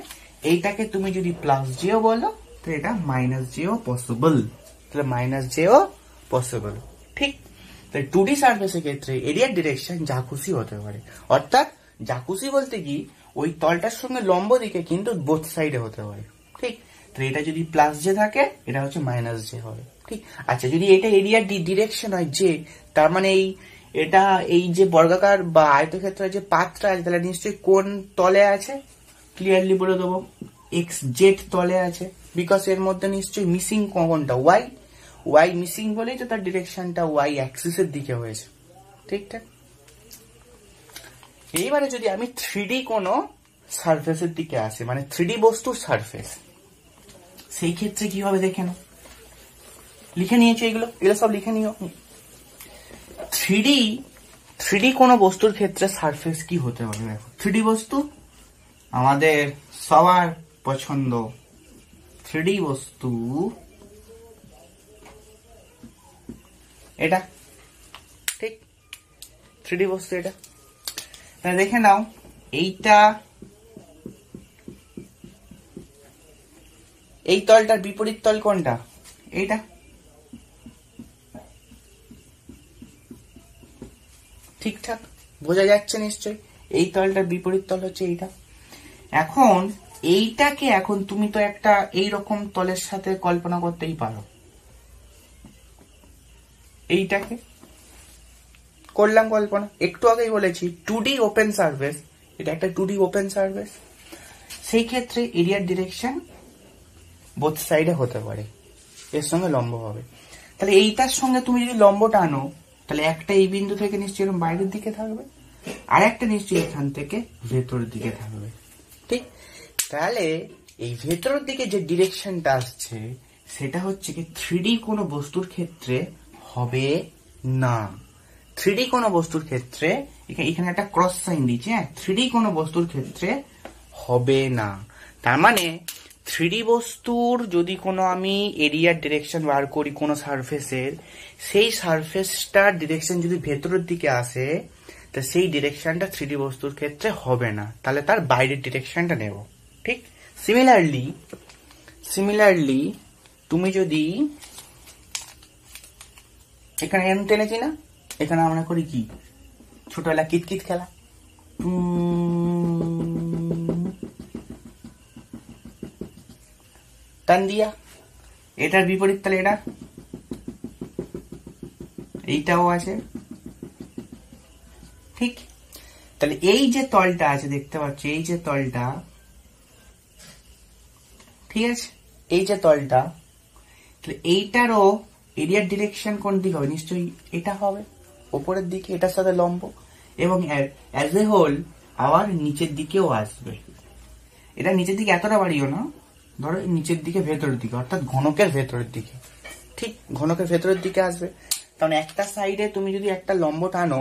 এইটাকে তুমি যদি প্লাস জেও বলো, তো এটা মাইনাস জেও পসিবল, তাহলে মাইনাস জেও পসিবল, ঠিক। তাই 2D সারফেসের ক্ষেত্রে এরিয়ার ডিরেকশন যা খুশি হতে পারে, অর্থাৎ যা খুশি বলতে কি ওই তলটার সঙ্গে লম্ব দিকে কিন্তু বোথ সাইডে হতে পারে, ঠিক। তো এটা যদি প্লাস জে থাকে, এটা হচ্ছে মাইনাস জে হবে, ঠিক। আচ্ছা, যদি এটা এরিয়ার ডিরেকশন হয় জে, তার মানে এই যে বর্গাকার বা আয়তক্ষেত্রের যে পাতটা আছে, তাহলে নিশ্চয়ই কোন তলে আছে? ক্লিয়ারলি বলে দেবো, এক্স জেড তলে আছে, বিকজ এর মধ্যে নিশ্চয়ই মিসিং কোনটা? ওয়াই মিসিং বলেই তো তার ডিরেকশনটা ওয়াই অ্যাক্সিসের দিকে হয়েছে, ঠিকঠাক। এইবারে যদি আমি 3D কোনো সারফেসের দিকে আসি, মানে 3D বস্তুর সারফেস, সেই ক্ষেত্রে কি হবে দেখে নাও। লিখে নিয়েছো এগুলো সব লিখে নিও। 3D কোনো বস্তুর ক্ষেত্রে সারফেস কি হতে পারে? দেখো, 3D বস্তু আমাদের সবার পছন্দ, 3D বস্তু এটা, ঠিক। 3D বস্তু এটা, দেখে নাও। এইটা, এই তলটার বিপরীত তল কোনটা? এইটা, ঠিকঠাক বোঝা যাচ্ছে নিশ্চয়। এই তলটার বিপরীত তল হচ্ছে এইটা। এখন এইটাকে, এখন তুমি তো একটা এইরকম তলের সাথে কল্পনা করতেই পারো। এইটাকে করলাম কল্পনা, একটু আগেই বলেছি 2D ওপেন সারফেস, এটা একটা 2D ওপেন সারফেস। সেই ক্ষেত্রে এরিয়ার ডিরেকশন বোথ সাইডে হতে পারে, এর সঙ্গে লম্ব হবে। তাহলে এইটার সঙ্গে তুমি যদি লম্বটা আনো, তাহলে একটা এই বিন্দু থেকে নিশ্চয়ই এরকম বাইরের দিকে থাকবে, আর একটা নিশ্চয়ই এখান থেকে ভেতরের দিকে থাকবে, ঠিক। তাহলে এই ভেতরের দিকে যে ডিরেকশনটা আসছে, সেটা হচ্ছে কি 3D কোনো বস্তুর ক্ষেত্রে হবে না। 3D কোনো বস্তুর ক্ষেত্রে, এখানে একটা ক্রস সাইন দিচ্ছি, হ্যাঁ, 3D কোনো বস্তুর ক্ষেত্রে হবে না। তার মানে 3D বস্তুর যদি কোনো আমি এরিয়ার ডিরেকশন বার করি কোনো সারফেসের, সেই সারফেসটার ডিরেকশন যদি ভেতরের দিকে আসে, তা সেই ডিরেকশনটা 3D বস্তুর ক্ষেত্রে হবে না, তাহলে তার বাইরের ডিরেকশনটা নেব, ঠিক। সিমিলারলি তুমি যদি এখানে এম টেনেছি না, এখানে আমরা করি কি ছোটবেলা কিতকিত খেলা, টান দিয়া, এটার বিপরীত তাহলে এটা, এইটাও আছে, ঠিক। তাহলে এই যে তলটা আছে দেখতে পাচ্ছ, এই যে তলটা, ঠিক আছে, এই যে তলটা, তাহলে এইটারও এরিয়ার ডিরেকশন কোন দিকে হবে? নিশ্চয়ই এটা হবে, ওপরের দিকে, এটার সাথে লম্ব, এবং অ্যাজ এ হোল আবার নিচের দিকেও আসবে। এটা নিচের দিকে এতটা বাড়িও না, ধরো নিচের দিকে ভেতরের দিকে, অর্থাৎ ঘনকের ভেতরের দিকে, ঠিক ঘনকের ভেতরের দিকে আসবে। কারণ একটা সাইডে তুমি যদি একটা লম্ব টানো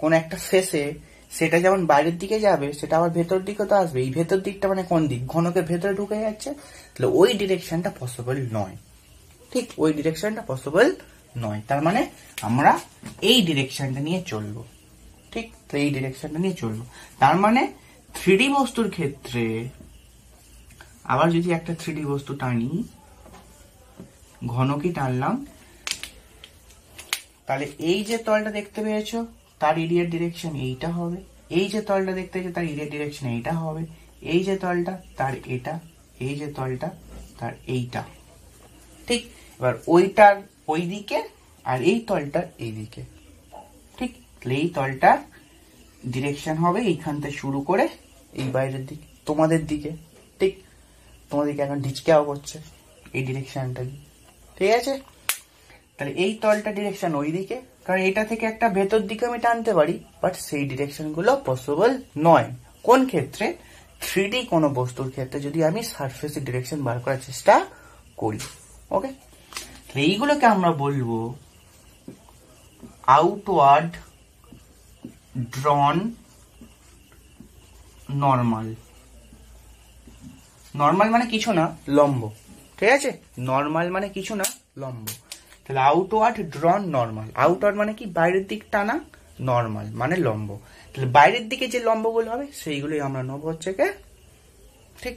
কোন একটা ফেসে, সেটা যেমন বাইরের দিকে যাবে, সেটা আবার ভেতর দিকে তো আসবে। এই ভেতর দিকটা মানে কোন দিক? ঘনকের ভেতরে ঢুকে যাচ্ছে, তাহলে ওই ডিরেকশনটা পসিবল নয়। ঠিক ওই ডিরেকশনটা পসিবল নয়, তার মানে আমরা এই ডিরেকশনটা নিয়ে চলবো। ঠিক, তো এই ডিরেকশনটা নিয়ে চলবো। তার মানে 3D বস্তুর ক্ষেত্রে আবার যদি একটা 3D বস্তু টানি, ঘনকই টানলাম, তাহলে এই যে তলটা দেখতে পেয়েছো তার এরিয়ার ডিরেকশন এইটা হবে, এই যে তলটা দেখতে পেয়েছো তার এরিয়ার ডিরেকশন এইটা হবে, এই যে তলটা তার এটা, এই যে তলটা তার এইটা। ঠিক, এবার ওইটার ওই দিকে আর এই তলটার এই দিকে। ঠিক, এই তলটার ডিরেকশন হবে এইখান থেকে শুরু করে এই বাইরের দিকে, তোমাদের দিকে। ঠিক, তোমাদেরকে এখন ঢিচকাও করছে এই ডিরেকশনটা। ঠিক আছে, তাহলে এই তলটা ডিরেকশন ওই দিকে, কারণ এটা থেকে একটা ভেতর দিকে আমি টানতে পারি, বাট সেই ডিরেকশন গুলো পসিবল নয়। কোন ক্ষেত্রে? 3D কোনো বস্তুর ক্ষেত্রে যদি আমি সারফেসের ডিরেকশন বার করার চেষ্টা করি। ওকে, এইগুলোকে আমরা বলবো আউটওয়ার্ড ড্রন নর্মাল। নর্মাল মানে কিছু না, লম্ব। ঠিক আছে, নর্মাল মানে কিছু না, লম্ব। তাহলে আউটওয়ার্ড ড্রন নর্মাল, আউটওয়ার্ড মানে কি? বাইরের দিক টানা, নর্মাল মানে লম্ব। তাহলে বাইরের দিকে যে লম্বগুলো হবে সেইগুলোই আমরা নেব হচ্ছে কে, ঠিক,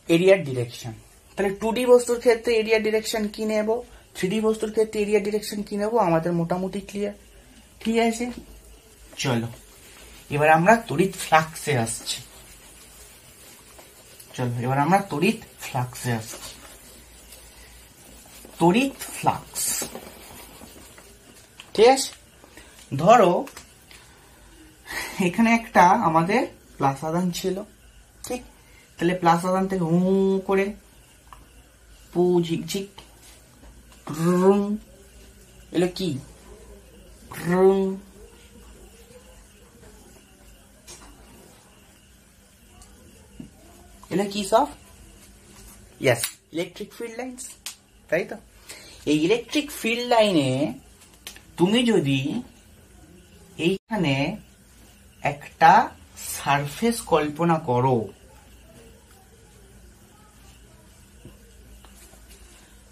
এরিয়ার ডিরেকশন। তাহলে 2D বস্তুর ক্ষেত্রে এরিয়ার ডিরেকশন কি নেব, 3D বস্তুর ক্ষেত্রে এরিয়ার ডিরেকশন কি নেব, আমাদের মোটামুটি ক্লিয়ার। ঠিক আছে, চলো এবার আমরা তড়িৎ ফ্লাক্সে আসছি। চলো এবার আমরা তড়িৎ ফ্লাক্সে আসছি। তড়িৎ ফ্লাক্স, ঠিক আছে, ধরো এখানে একটা আমাদের প্লাস আধান ছিল। ঠিক, তাহলে প্লাস আধান থেকে হু করে পু ঝিকঝিক এলো কি, এলো কি সব? ইয়েস, ইলেকট্রিক ফিল্ড লাইন্স, তাই তো। এই ইলেকট্রিক ফিল্ড লাইনে তুমি যদি এইখানে একটা সারফেস কল্পনা করো,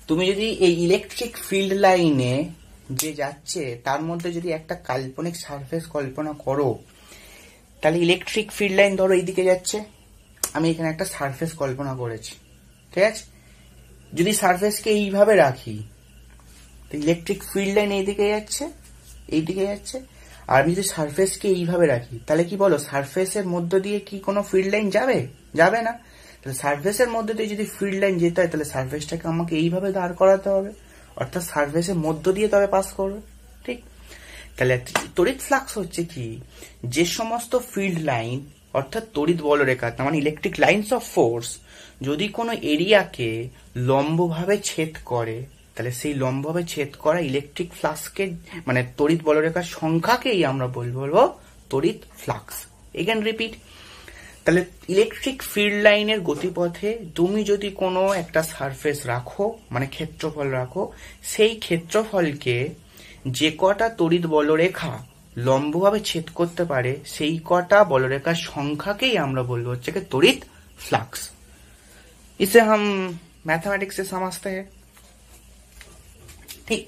তুমি যদি এই ইলেকট্রিক ফিল্ড লাইনে যে যাচ্ছে তার মধ্যে যদি একটা কাল্পনিক সারফেস কল্পনা করো, তাহলে ইলেকট্রিক ফিল্ড লাইন ধরো এইদিকে যাচ্ছে, আমি এখানে একটা সারফেস কল্পনা করেছি। ঠিক আছে, যদি সারফেসকে এইভাবে রাখি, ইলেকট্রিক ফিল্ড লাইন এইদিকে যাচ্ছে, এইদিকে যাচ্ছে, আর আমি যদি সারফেসকে এইভাবে রাখি, তাহলে কি বলো, সারফেসের মধ্য দিয়ে কি কোনো ফিল্ড লাইন যাবে? যাবে না। তাহলে সারফেসের মধ্যে দিয়ে যদি ফিল্ড লাইন যেতে হয়, তাহলে সারফেসটাকে আমাকে এইভাবে দাঁড় করাতে হবে, অর্থাৎ সারফেসের মধ্য দিয়ে তবে পাস করবে। ঠিক, তাহলে তড়িৎ ফ্লাক্স হচ্ছে কি, যে সমস্ত ফিল্ড লাইন অর্থাৎ তড়িৎ বলরেখা, তার মানে ইলেকট্রিক লাইন্স অফ ফোর্স, যদি কোনো এরিয়াকে লম্বভাবে ছেদ করে, তাহলে সেই লম্বভাবে ছেদ করা ইলেকট্রিক ফ্লাক্সকে মানে তড়িৎ বলরেখার সংখ্যাকেই আমরা বলবো তড়িৎ ফ্লাক্স। এগেন রিপিট, তাহলে ইলেকট্রিক ফিল্ড লাইনের গতিপথে তুমি যদি কোনো একটা সারফেস রাখো, মানে ক্ষেত্রফল রাখো, সেই ক্ষেত্রফলকে যে কটা তড়িৎ বলরেখা লম্বভাবে ছেদ করতে পারে, সেই কটা বলরেখার সংখ্যাকেই আমরা বলবো হচ্ছে কি তড়িৎ फ्लक्स। इसे हम मैथमेटिक्स से समझते हैं, ठीक।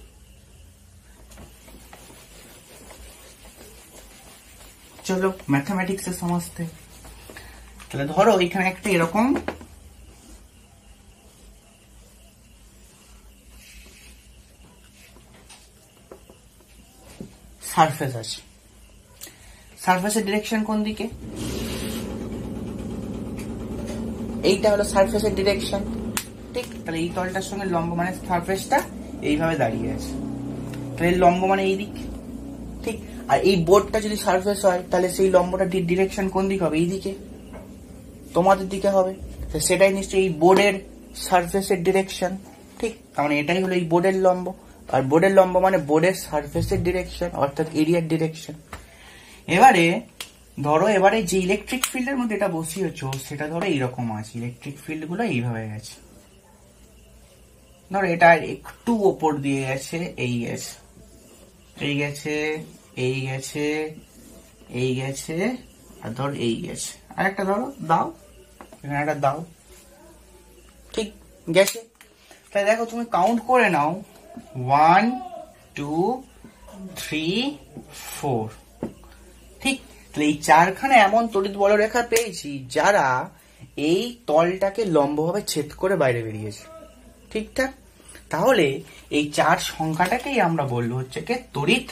चलो मैथमेटिक्स से समझते हैं। তাহলে ধরো এখানে একটা এরকম সারফেস আছে, সারফেসের ডিরেকশন কোন দিকে? এইটা হলো সারফেসের ডিরেকশন, ঠিক। তাহলে এই তলটার সঙ্গে লম্ব মানে সারফেসটা এইভাবে দাঁড়িয়ে আছে, তাহলে লম্ব মানে এই দিক, ঠিক। আর এই বোর্ডটা যদি সারফেস হয় তাহলে সেই লম্বটা ডিরেকশন কোন দিকে হবে? এই দিকে, তোমাদের দিকে হবে। সেটাই নিশ্চয়ই এই বোর্ডের সারফেসের ডিরেকশন, ঠিক, তার মানে এটাই হলো এই বোর্ডের লম্ব। আর বোর্ডের লম্ব মানে বোর্ডের সারফেসের ডিরেকশন অর্থাৎ এরিয়ার ডিরেকশন। এবারে ধরো এবারে যে ইলেকট্রিক ফিল্ডের মধ্যে এটা বসিয়েছ সেটা ধরো এইরকম আছে, ইলেকট্রিক ফিল্ড গুলো এইভাবে গেছে, ধরো এটা একটু ওপর দিয়ে গেছে, এই গেছে, এই গেছে, এই গেছে, এই গেছে, আর ধর এই গেছে, আর একটা ধরো দাও, এখানে একটা দাও, ঠিক গেছে। তাহলে দেখো তুমি কাউন্ট করে নাও, 1 2 3 4, ঠিক। তাহলে এই চারখানা এমন তড়িৎ বলরেখা পেয়েছি যারা এই তলটাকে লম্বভাবে ছেদ করে বাইরে বেরিয়েছে, ঠিকঠাক। তাহলে এই চার সংখ্যাটাকেই আমরা বলবো হচ্ছে কি তড়িৎ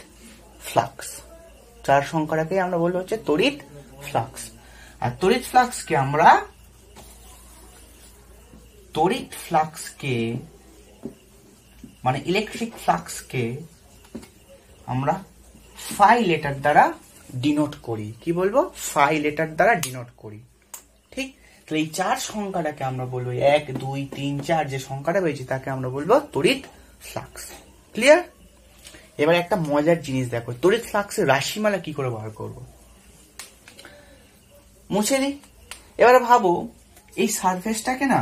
ফ্লাক্স, চার সংখ্যাটাকেই আমরা বলবো হচ্ছে তড়িৎ ফ্লাক্স। আর তড়িৎ ফ্লাক্সকে মানে ইলেকট্রিক ফ্লাক্সকে আমরা ফাই লেটার দ্বারা ডিনোট করি। কি বলবো? ফাই লেটার দ্বারা ডিনোট করি, ঠিক। তাহলে এই চার সংখ্যাটাকে আমরা বলবো 1 2 3 4 যে সংখ্যাটা পেয়েছি তাকে আমরা বলবো তড়িৎ ফ্লাক্স। ক্লিয়ার? এবার একটা মজার জিনিস দেখো, তড়িৎ ফ্লাক্সের রাশিমালা কি করে বার করব? মুছে দিই। এবারে ভাবো এই সারফেসটাকে না,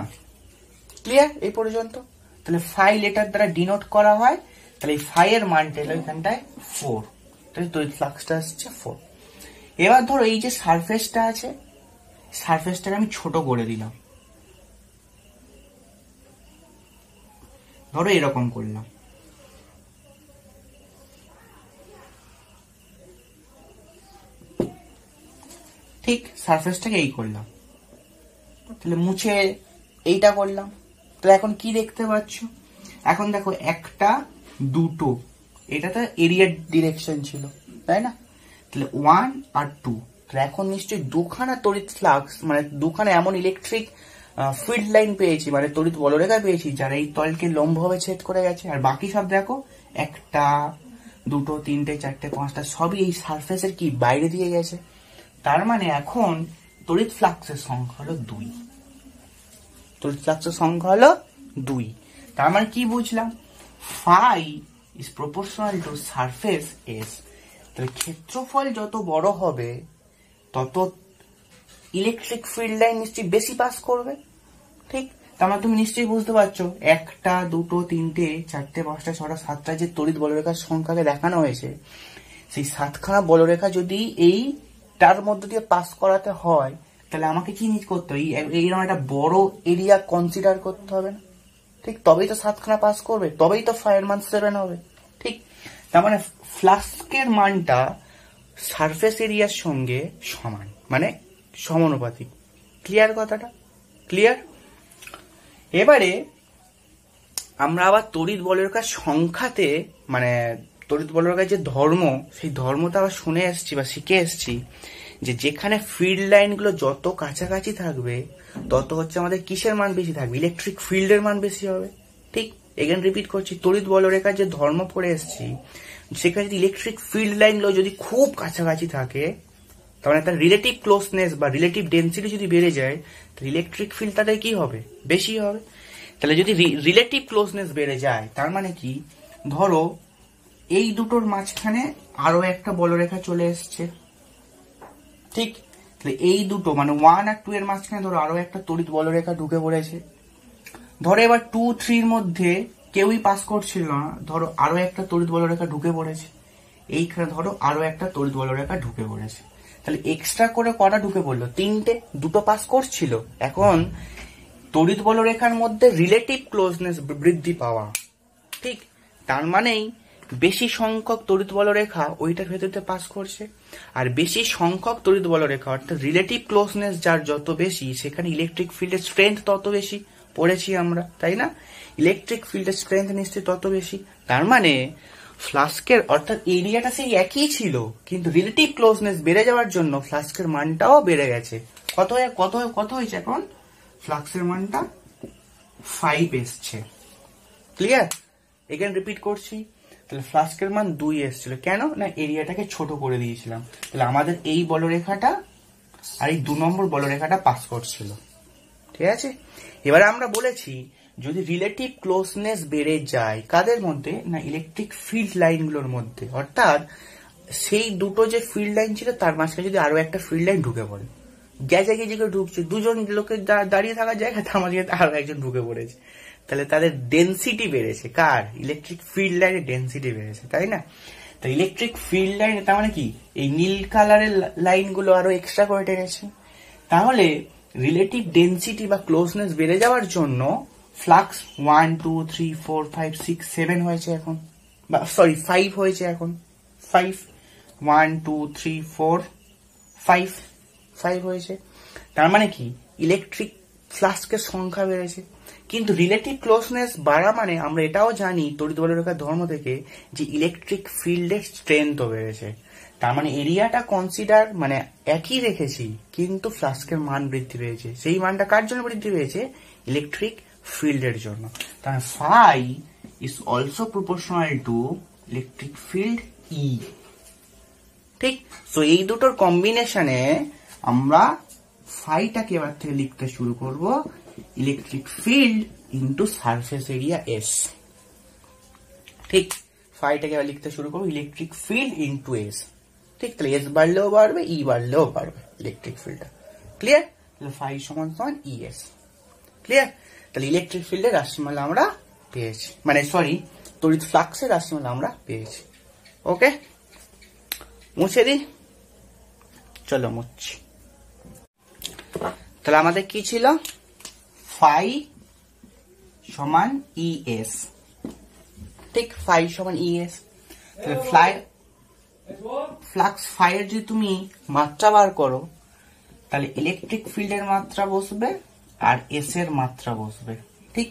ক্লিয়ার এই পর্যন্ত, তাহলে ফাই লেটার দ্বারা ডিনোট করা হয়, তাহলে এই ফাই এর মানটা এলো এখানটায় 4, তাহলে তড়িৎ ফ্লাক্সটা আসছে 4। এবার ধরো এই যে সারফেসটা আছে, সারফেসটাকে আমি ছোট করে দিলাম, ধরো এরকম করলাম, ঠিক। সারফেসটাকে এই করলাম, তাহলে মুছে এইটা করলাম। তাহলে এখন কি দেখতে পাচ্ছ? এখন দেখো একটা দুটো, এটা তো এরিয়ার ডিরেকশন ছিল, তাই না? তাহলে 1 আর 2, তাহলে এখন নিশ্চয়ই দুখানা তড়িৎ ফ্লাক্স মানে দুখানা এমন ইলেকট্রিক ফিল্ড লাইন পেয়েছি, মানে তড়িৎ বলরেখা পেয়েছি যারা এই তলকে লম্বভাবে ছেদ করে গেছে। আর বাকি সব দেখো, একটা দুটো তিনটে চারটে পাঁচটা সবই এই সারফেসের কি বাইরে দিয়ে গেছে। তার মানে এখন তড়িৎ ফ্লাক্সের সংখ্যা হলো 2, তড়িৎ ফ্লাক্সের সংখ্যা হলো 2। তার মানে কি বুঝলাম? Phi is proportional to surface S. তাহলে ক্ষেত্রফল যত বড় হবে তত ইলেকট্রিক ফিল্ড লাইন নিশ্চয়ই বেশি পাস করবে, ঠিক। তার মানে তুমি নিশ্চয়ই বুঝতে পারছো, একটা দুটো তিনটে চারটে পাঁচটা ছটা সাতটা যে তড়িৎ বলরেখার সংখ্যাকে দেখানো হয়েছে, সেই 7খানা বলরেখা যদি এইটার মধ্য দিয়ে পাস করাতে হয়, তাহলে আমাকে কি নিজ করতে হবে? এইরকম একটা বড় এরিয়া কনসিডার করতে হবে না, ঠিক। তবেই তো 7খানা পাস করবে, তবেই তো ফাইয়ের মান 7 হবে, ঠিক। তার মানে ফ্লাস্কের মানটা সারফেস এরিয়ার সঙ্গে সমান, মানে সমানুপাতিক। ক্লিয়ার কথাটা? ক্লিয়ার? এবারে আমরা আবার তড়িৎ বলরেখার সংখ্যাতে মানে তড়িৎ বলরেখার যে ধর্ম, সেই ধর্মটা আবার শুনে এসছি বা শিখে এসছি যে যেখানে ফিল্ড লাইনগুলো যত কাছাকাছি থাকবে তত হচ্ছে আমাদের কিসের মান বেশি থাকবে? ইলেকট্রিক ফিল্ডের মান বেশি হবে, ঠিক। এগেন রিপিট করছি, তড়িৎ বলরেখার যে ধর্ম পড়ে এসছি সেখানে যদি ইলেকট্রিক ফিল্ড লাইনগুলো যদি খুব কাছাকাছি থাকে, তার মানে তার রিলেটিভ ক্লোজনেস বা রিলেটিভ ডেন্সিটি যদি বেড়ে যায়, তাহলে ইলেকট্রিক ফিল্ড তাদের কি হবে? বেশি হবে। তাহলে যদি রিলেটিভ ক্লোজনেস বেড়ে যায় তার মানে কি, ধরো এই দুটোর মাঝখানে আরো একটা বলরেখা চলে এসছে, ঠিক। তাহলে এই দুটো মানে 1 আর 2 এর মাঝখানে ধরো আরো একটা তড়িৎ বলরেখা ঢুকে পড়েছে। ধরো এবার 2 3 এর মধ্যে কেউই পাস করছিল না, ধরো আরো একটা তড়িৎ বলরেখা ঢুকে পড়েছে, এইখানে ধরো আরো একটা তড়িৎ বলরেখা ঢুকে পড়েছে। তাহলে এক্সট্রা করে কটা ঢুকে পড়লো? 3টে, দুটো পাস করছিল। এখন তড়িৎ বলরেখার মধ্যে রিলেটিভ ক্লোজনেস বৃদ্ধি পাওয়া, ঠিক। তার মানেই বেশি সংখ্যক তড়িৎ বলরেখা ওইটার ভেতরতে পাস করছে, আর বেশি সংখ্যক তড়িৎ বলরেখা অর্থাৎ রিলেটিভ ক্লোজনেস যার যত বেশি, সেখানে ইলেকট্রিক ফিল্ডের স্ট্রেংথ তত বেশি। পড়েছি আমরা, তাই না? ইলেকট্রিক ফিল্ডের স্ট্রেংথ নিশ্চয়ই তত বেশি। তার মানে ফ্লাস্কের অর্থাৎ এরিয়াটা সেই একই ছিল, কিন্তু রিলেটিভ ক্লোজনেস বেড়ে যাওয়ার জন্য ফ্লাস্কের মানটাও বেড়ে গেছে। কত হয়েছে এখন? ফ্লাক্সের মানটা 5 এসছে। ক্লিয়ার? এখানে রিপিট করছি, তাহলে ফ্লাস্কের মান 2 এসেছিল। কেন না? এরিয়াটাকে ছোট করে দিয়েছিলাম। তাহলে আমাদের এই বলরেখাটা আর এই 2 নম্বর বলরেখাটা পাস করছিল, ঠিক আছে। এবারে আমরা বলেছি যদি রিলেটিভ ক্লোজনেস বেড়ে যায় কাদের মধ্যে, না ইলেকট্রিক ফিল্ড লাইনগুলোর মধ্যে, অর্থাৎ সেই দুটো যে ফিল্ড লাইন ছিল তার মাঝখানে যদি আরো একটা ফিল্ড লাইন ঢুকে পড়ে, গ্যাজাগেজি করে ঢুকছে, দুজন লোকের দাঁড়িয়ে থাকার জায়গা তার মাঝখানে আরো একজন ঢুকে পড়েছে, তাহলে তাদের ডেন্সিটি বেড়েছে। কার? ইলেকট্রিক ফিল্ড লাইনের ডেন্সিটি বেড়েছে, তাই না? তো ইলেকট্রিক ফিল্ড লাইন তার মানে কি, এই নীল কালারের লাইনগুলো আরো এক্সট্রা করে টেনেছে। তাহলে রিলেটিভ ডেন্সিটি বা ক্লোজনেস বেড়ে যাওয়ার জন্য ফ্লাক্স 1 2 3 4 5 6 7 হয়েছে এখন, বা সরি 5 হয়েছে এখন, 5 1 2 3 4 5 হয়েছে। তার মানে কি, ইলেকট্রিক ফ্লাক্সের সংখ্যা বেড়েছে। কিন্তু রিলেটিভ ক্লোজনেস বাড়া মানে আমরা এটাও জানি তড়িৎ বলরেখার ধর্ম থেকে যে ইলেকট্রিক ফিল্ডের স্ট্রেংথও বেড়েছে। তার মানে এরিয়াটা কনসিডার মানে একই রেখেছি, কিন্তু ফ্লাস্কের মান বৃদ্ধি পেয়েছে। সেই মানটা কার জন্য বৃদ্ধি পেয়েছে? ইলেকট্রিক ফিল্ডের জন্য। তার phi is also proportional to electric field E. ঠিক, সো এই দুটোর কম্বিনেশনে আমরা ফাইটাকে এবার থেকে লিখতে শুরু করব electric field into surface area S. ঠিক, ফাইটাকে এবার লিখতে শুরু করবো ইলেকট্রিক ফিল্ড ইন্টু এস। ঠিক, তাহলে এস বাড়লেও বাড়বে, ই বাড়লেও বাড়বে ইলেকট্রিক ফিল্ডটা। ক্লিয়ার? তাহলে ফাই সমান সমান ই এস। ক্লিয়ার? তাহলে ইলেকট্রিক ফিল্ডের রাশিমালা আমরা পেয়েছি, মানে সরি তড়িৎ ফ্লাক্সের রাশিমালা আমরা পেয়েছি। ওকে, মুছে দিই, চলো মুছছি। তাহলে আমাদের কি ছিল? ফাই সমান ই এস। ঠিক, ফাই সমান ই এস। তাহলে ফ্লাক্স ফাই এর যদি তুমি মাত্রা বার করো, তাহলে ইলেকট্রিক ফিল্ডের মাত্রা বসবে আর এস এর মাত্রা বসবে। ঠিক,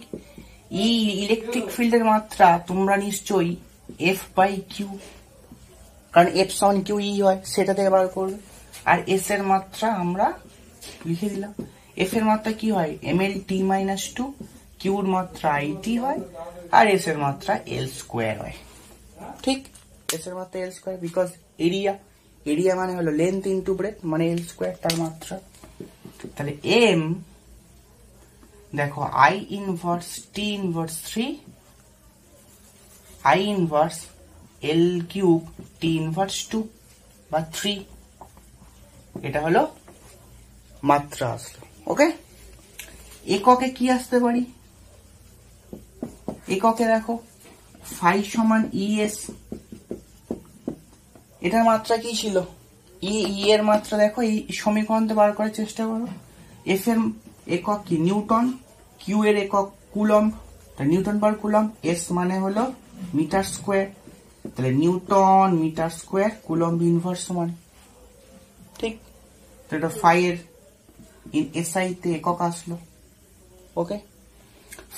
ই ইলেকট্রিক ফিল্ডের মাত্রা তোমরা নিশ্চয়ই এফ বাই কিউ, কারণ এফ সমান কিউ ই হয়, সেটা থেকে বার করবে। আর এস এর মাত্রা আমরা লিখে দিলাম। এফ এর মাত্রা কি হয়? এম এল টি মাইনাস 2, কিউর মাত্রা আই টি হয়, আর এস এর মাত্রা এল স্কোয়ার হয়। ঠিক, এস এর মাত্রা এল স্কোয়ার, বিকজ এরিয়া মানে হলো লেন্থ ইন্টু ব্রেথ, মানে এল স্কোয়ার তার মাত্রা। তাহলে এম দেখো I inverse T inverse 3, I inverse L cube T inverse 2 বা 3, এটা হলো মাত্রা আসলো। ওকে, এককে কি আসতে পারি? এককে দেখো ফাই সমান ই এস, এটার মাত্রা কি ছিল? ই এর মাত্রা দেখো এই সমীকরণতে বার করার চেষ্টা করো। এফ এর একক কি? নিউটন। কিউ এর একক coulomb, newton per coulomb. S মানে হলো মিটার স্কোয়ার, তাহলে newton metre square coulomb inverse সমান। ঠিক, তো এটা ফাই এর এসআই তে একক আসলো। ওকে,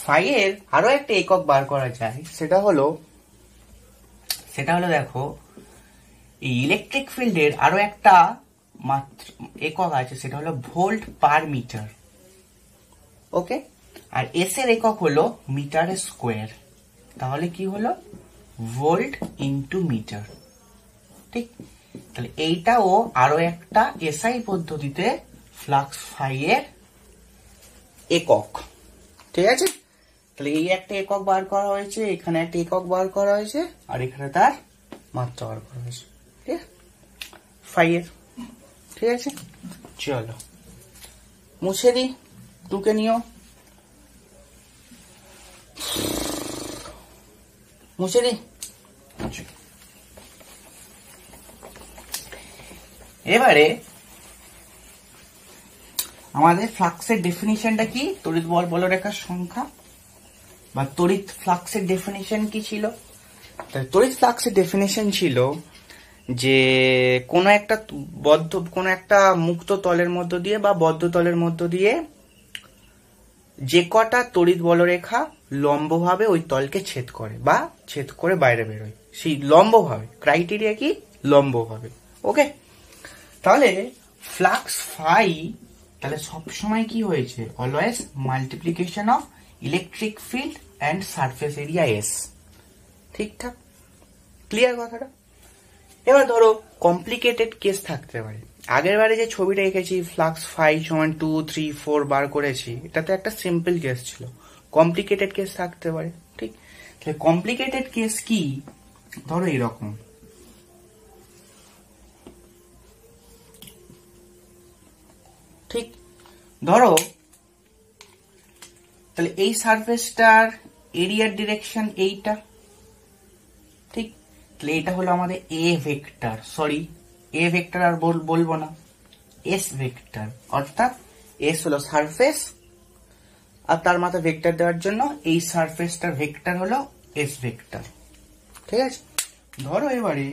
ফাই এর আরো একটা একক বার করা যায়, সেটা হলো দেখো এই ইলেকট্রিক ফিল্ডের আরো একটা একক আছে, সেটা হলো ভোল্ট পার মিটার। ওকে, আর এস এর একক হলো মিটার স্কোয়ার, তাহলে কি হলো? Volt into metre. ঠিক, তাহলে এইটাও আরো একটা এসআই পদ্ধতিতে ফ্লাক্স ফাই এর একক। ঠিক আছে, তাহলে এই একটা একক বার করা হয়েছে, এখানে একটা একক বার করা হয়েছে, আর এখানে তার মাত্রা বার করা হয়েছে। ঠিক আছে, ফাই এর। ঠিক আছে, চলো মুছে দিই, টুকে নিও, মুছে দিই। এবারে আমাদের ফ্লাক্সের ডেফিনিশনটা কি? তড়িৎ বলরেখার সংখ্যা বা তড়িৎ ফ্লাক্সের ডেফিনিশন কি ছিল? তড়িৎ ফ্লাক্সের ডেফিনিশন ছিল যে কোনো একটা মুক্ত তলের মধ্য দিয়ে বা বদ্ধ তলের মধ্য দিয়ে যে কটা তড়িৎ বলরেখা লম্বভাবে ওই তলকে ছেদ করে বা ছেদ করে বাইরে বেরোয়, সেই লম্বভাবে, ক্রাইটেরিয়া কি? লম্বভাবে। ওকে, তাহলে ফ্লাক্স ফাই তাহলে সবসময় কি হয়েছে? Always multiplication of electric field and surface area S. ঠিকঠাক, ক্লিয়ার কথাটা? এবার ধরো কমপ্লিকেটেড কেস থাকতে পারে। আগের বারে যে ছবিটা এঁকেছি ফ্লাক্স ফাই সমান 2 3 4 বার করেছি, এটা তো একটা সিম্পল কেস ছিল। কমপ্লিকেটেড কেস থাকতে পারে। ঠিক, তাহলে কমপ্লিকেটেড কেস কি, ধরো এরকম, ঠিক, ধরো তাহলে এই সারফেসটার এরিয়ার ডিরেকশন এইটা, ঠিক, তাহলে এটা হলো আমাদের A vector, sorry A vector আর বলবো না, এস ভেক্টর, অর্থাৎ এস হলো সারফেস আর তার মাথায় ভেক্টর দেওয়ার জন্য এই সারফেসটার ভেক্টর হলো এস ভেক্টর। ঠিক আছে, ধরো এবারে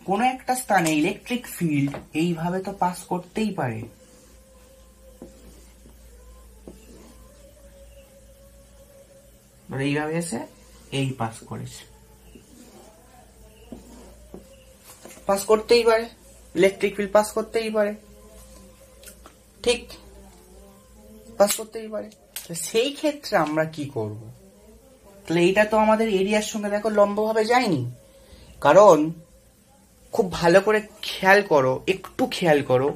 কোন একটা স্থানে ইলেকট্রিক ফিল্ড এইভাবে তো পাস করতেই পারে, এইভাবে এসে এই পাস করেছে, পাস করতেই পারে, ইলেকট্রিক ফিল্ড পাস করতেই পারে, ঠিক, পাস করতেই পারে। সেই ক্ষেত্রে আমরা কি করব, তাহলে এইটা তো আমাদের এরিয়ার সঙ্গে দেখো লম্বভাবে যায়নি, কারণ খুব ভালো করে খেয়াল করো, একটু খেয়াল করো,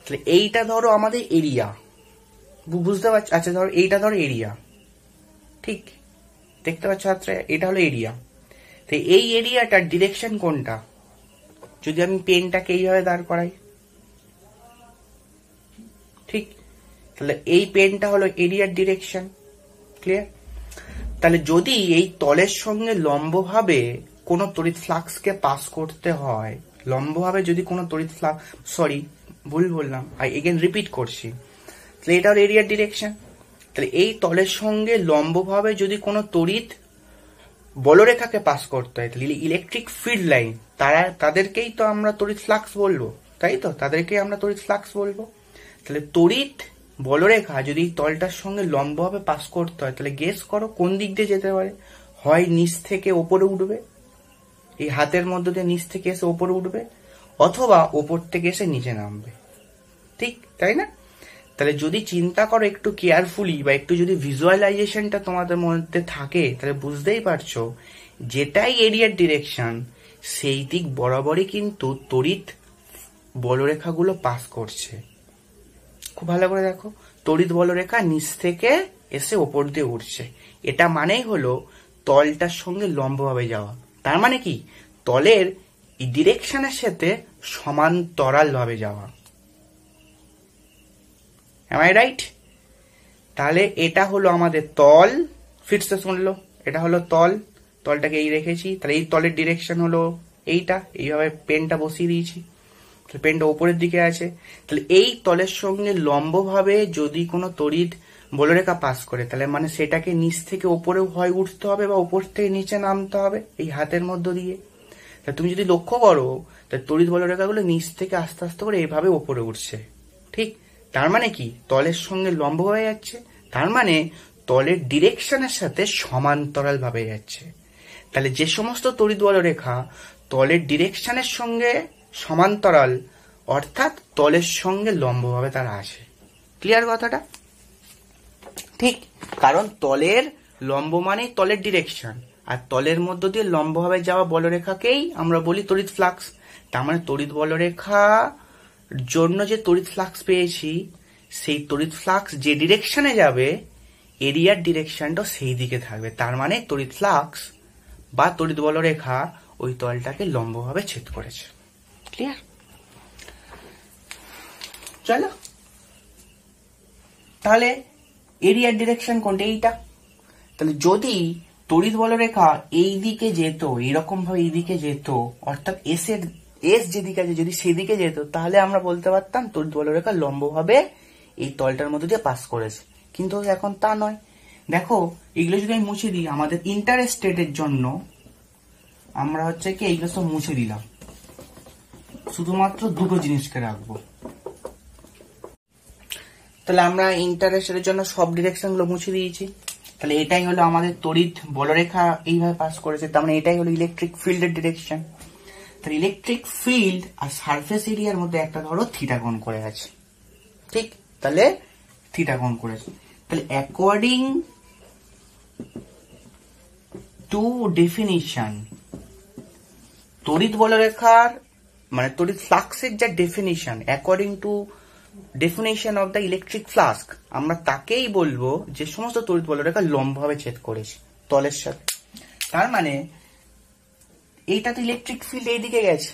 তাহলে এইটা ধরো আমাদের এরিয়া, বুঝতে পারছো? আচ্ছা ধরো এইটা ধরো এরিয়া, ঠিক, দেখতে পাচ্ছ ছাত্রে, এটা হলো এরিয়া। তো এই এরিয়াটার ডিরেকশন কোনটা, যদি আমি পেনটাকে এইভাবে দাঁড় করাই, ঠিক, তাহলে এই পেনটা হলো এরিয়ার ডিরেকশন, ক্লিয়ার? তাহলে যদি এই তলের সঙ্গে লম্বভাবে কোনো তড়িৎ ফ্লাক্সকে পাস করতে হয়, লম্বভাবে যদি কোনো তড়িৎ ফ্লাক্স, সরি ভুল বললাম, এগেন রিপিট করছি, তাহলে এটা হলো এরিয়ার ডিরেকশন। তাহলে এই তলের সঙ্গে লম্বভাবে যদি কোনো তড়িৎ বলরেখাকে পাস করতে হয়, তাহলে ইলেকট্রিক ফিল্ড লাইন, তাদেরকেই তো আমরা তড়িৎ ফ্লাক্স বলবো, তাই তো, তাদেরকেই আমরা তড়িৎ ফ্লাক্স বলবো। তাহলে তড়িৎ বলরেখা যদি তলটার সঙ্গে লম্বভাবে পাস করতে হয়, তাহলে গেস করো কোন দিক দিয়ে যেতে পারে, হয় নিচ থেকে ওপরে উঠবে, এই হাতের মধ্যে দিয়ে নিচ থেকে এসে ওপরে উঠবে, অথবা ওপর থেকে এসে নিচে নামবে, ঠিক তাই না? তাহলে যদি চিন্তা করো একটু কেয়ারফুলি, বা একটু যদি ভিজুয়ালাইজেশনটা তোমাদের মধ্যে থাকে, তাহলে বুঝতেই পারছো যেটাই এরিয়ার ডিরেকশন সেই দিক বরাবরই কিন্তু তড়িৎ বলরেখাগুলো পাস করছে। খুব ভালো করে দেখো, তড়িৎ বলরেখা নিচ থেকে এসে ওপর দিয়ে উঠছে, এটা মানেই হলো তলটার সঙ্গে লম্বভাবে যাওয়া। তার মানে কি, তলের ডিরেকশনের সাথে সমান্তরাল ভাবে যাওয়া। Am I right? তাহলে এটা হলো আমাদের তল, ফিরতে শুনলো, এটা হলো তল, তলটাকে এই রেখেছি, তাহলে এই তলের ডিরেকশন হলো এইটা, এইভাবে পেনটা বসিয়ে দিয়েছি, পেনটা উপরের দিকে আছে। তাহলে এই তলের সঙ্গে লম্বভাবে যদি কোনো তড়িৎ বলরেখা পাস করে, তাহলে মানে সেটাকে নিচ থেকে ওপরেও হয় উঠতে হবে, বা উপর থেকে নিচে নামতে হবে এই হাতের মধ্য দিয়ে। তা তুমি যদি লক্ষ্য করো, তাহলে তড়িৎ বলরেখাগুলো নিচ থেকে আস্তে আস্তে করে এইভাবে ওপরে উঠছে, ঠিক, তার মানে কি তলের সঙ্গে লম্ব হয়ে যাচ্ছে, তার মানে তলের ডিরেকশনের সাথে সমান্তরাল ভাবে যাচ্ছে। তাহলে যে সমস্ত তড়িৎ বলরেখা তলের ডিরেকশনের সঙ্গে সমান্তরাল, অর্থাৎ তলের সঙ্গে লম্বভাবে তারা আসে। ক্লিয়ার কথাটা? ঠিক, কারণ তলের লম্ব মানেই তলের ডিরেকশন, আর তলের মধ্য দিয়ে লম্বভাবে যাওয়া বলরেখাকেই আমরা বলি তড়িৎ ফ্লাক্স। তার মানে তড়িৎ বলরেখা জন্য যে তড়িৎ ফ্লাক্স পেয়েছি, সেই তড়িৎ ফ্লাক্স যে ডিরেকশনে যাবে, এরিয়ার ডিরেকশনটা সেই দিকে থাকবে। তার মানে তড়িৎ ফ্লাক্স বা তড়িৎ বলরেখা ওই তলটাকে লম্বভাবে ছেদ করেছে। ক্লিয়ার? চলো, তাহলে এরিয়ার ডিরেকশন কোনটা, এইটা। তাহলে যদি তড়িৎ বলরেখা এই দিকে যেত, এরকম ভাবে এই দিকে যেত, অর্থাৎ এস যেদিকে আছে যদি সেদিকে যেত, তাহলে আমরা বলতে পারতাম তড়িৎ বলরেখা লম্বভাবে এই তলটার মধ্যে দিয়ে পাস করেছে। কিন্তু এখন তা নয়। দেখো এগুলো যদি আমি মুছে দিই, আমাদের ইন্টারেস্টেডের জন্য আমরা হচ্ছে কি এইগুলো সব মুছে দিলাম, শুধুমাত্র দুটো জিনিসকে রাখবো। তাহলে আমরা ইন্টারেস্টেডের জন্য সব ডিরেকশন গুলো মুছে দিয়েছি। তাহলে এটাই হলো আমাদের তড়িৎ বলরেখা এইভাবে পাস করেছে, তার মানে এটাই হলো ইলেকট্রিক ফিল্ডের ডিরেকশন। তাহলে ইলেকট্রিক ফিল্ড আর সারফেস এরিয়ার মধ্যে একটা ধরো থিটা কোণ করে আছে, ঠিক, তাহলে থিটা কোণ করেছে। তাহলে অ্যাকর্ডিং টু ডেফিনিশন, তড়িৎ বলরেখার মানে তড়িৎ ফ্লাক্সের যা definition, according to definition of the electric flask, আমরা তাকেই বলবো যে সমস্ত তড়িৎ বলরেখা লম্বভাবে ছেদ করেছে তলের সাথে। তার মানে এইটা তো ইলেকট্রিক ফিল্ড এইদিকে গেছে,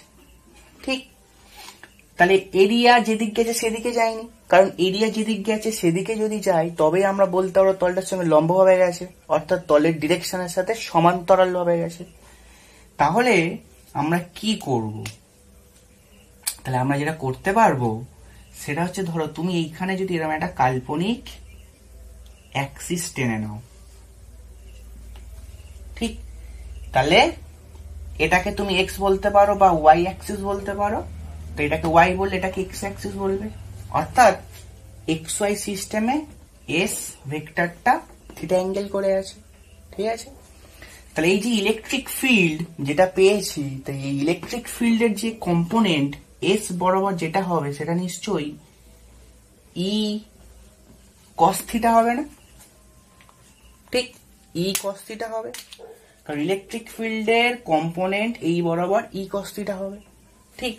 ঠিক? তাহলে এরিয়া যেদিক গেছে সেদিকে যায়নি, কারণ এরিয়া যেদিক গেছে সেদিকে যদি যায় তবে আমরা বলতে পারবো তলটার সঙ্গে লম্বভাবে গেছে, অর্থাৎ তলের ডিরেকশনের সাথে সমান্তরাল ভাবে গেছে। তাহলে আমরা কি করব? তাহলে আমরা যেটা করতে পারবো সেটা হচ্ছে, ধরো তুমি এইখানে যদি এরকম একটা কাল্পনিক অ্যাক্সিস টেনে নাও, ঠিক? তাহলে এটাকে তুমি এক্স বলতে পারো বা ওয়াই অ্যাক্সিস বলতে পারো। তো এটাকে ওয়াই বললে এটাকে এক্স অ্যাক্সিস বলবে, অর্থাৎ এক্স ওয়াই সিস্টেমে এস ভেক্টরটা থিটা অ্যাঙ্গেল করে আছে, ঠিক আছে? তাহলে এই যে ইলেকট্রিক ফিল্ড যেটা পেয়েছি, তো এই ইলেকট্রিক ফিল্ডের যে কম্পোনেন্ট এস বরাবর যেটা হবে সেটা নিশ্চয়ই ই কস থিটা হবে না, ঠিক? ই কস থিটা হবে, কারণ ইলেকট্রিক ফিল্ডের কম্পোনেন্ট এই বরাবর ই কস থিটা হবে, ঠিক?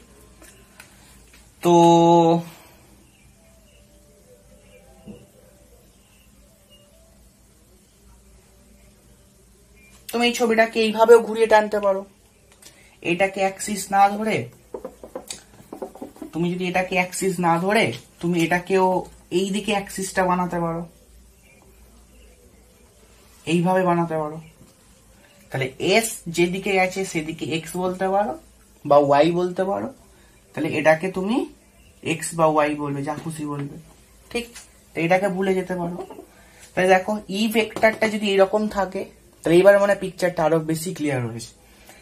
তো তুমি এই ছবিটাকে এইভাবেও ঘুরিয়ে টানতে পারো। এটাকে অ্যাক্সিস না ধরে তুমি যদি এটাকে অ্যাক্সিস না ধরে তুমি এটাকেও এই দিকে অ্যাক্সিসটা বানাতে পারো, এইভাবে বানাতে পারো। তাহলে এস যেদিকে গেছে সেদিকে এক্স বলতে পারো বা ওয়াই বলতে পারো। তাহলে এটাকে তুমি এক্স বা ওয়াই বলবে, যা খুশি বলবে, ঠিক? তো এটাকে ভুলে যেতে পারো। তাহলে দেখো ই ভেক্টরটা যদি এরকম থাকে, তাহলে এইবার মানে পিকচারটা আরো বেশি ক্লিয়ার হয়েছে।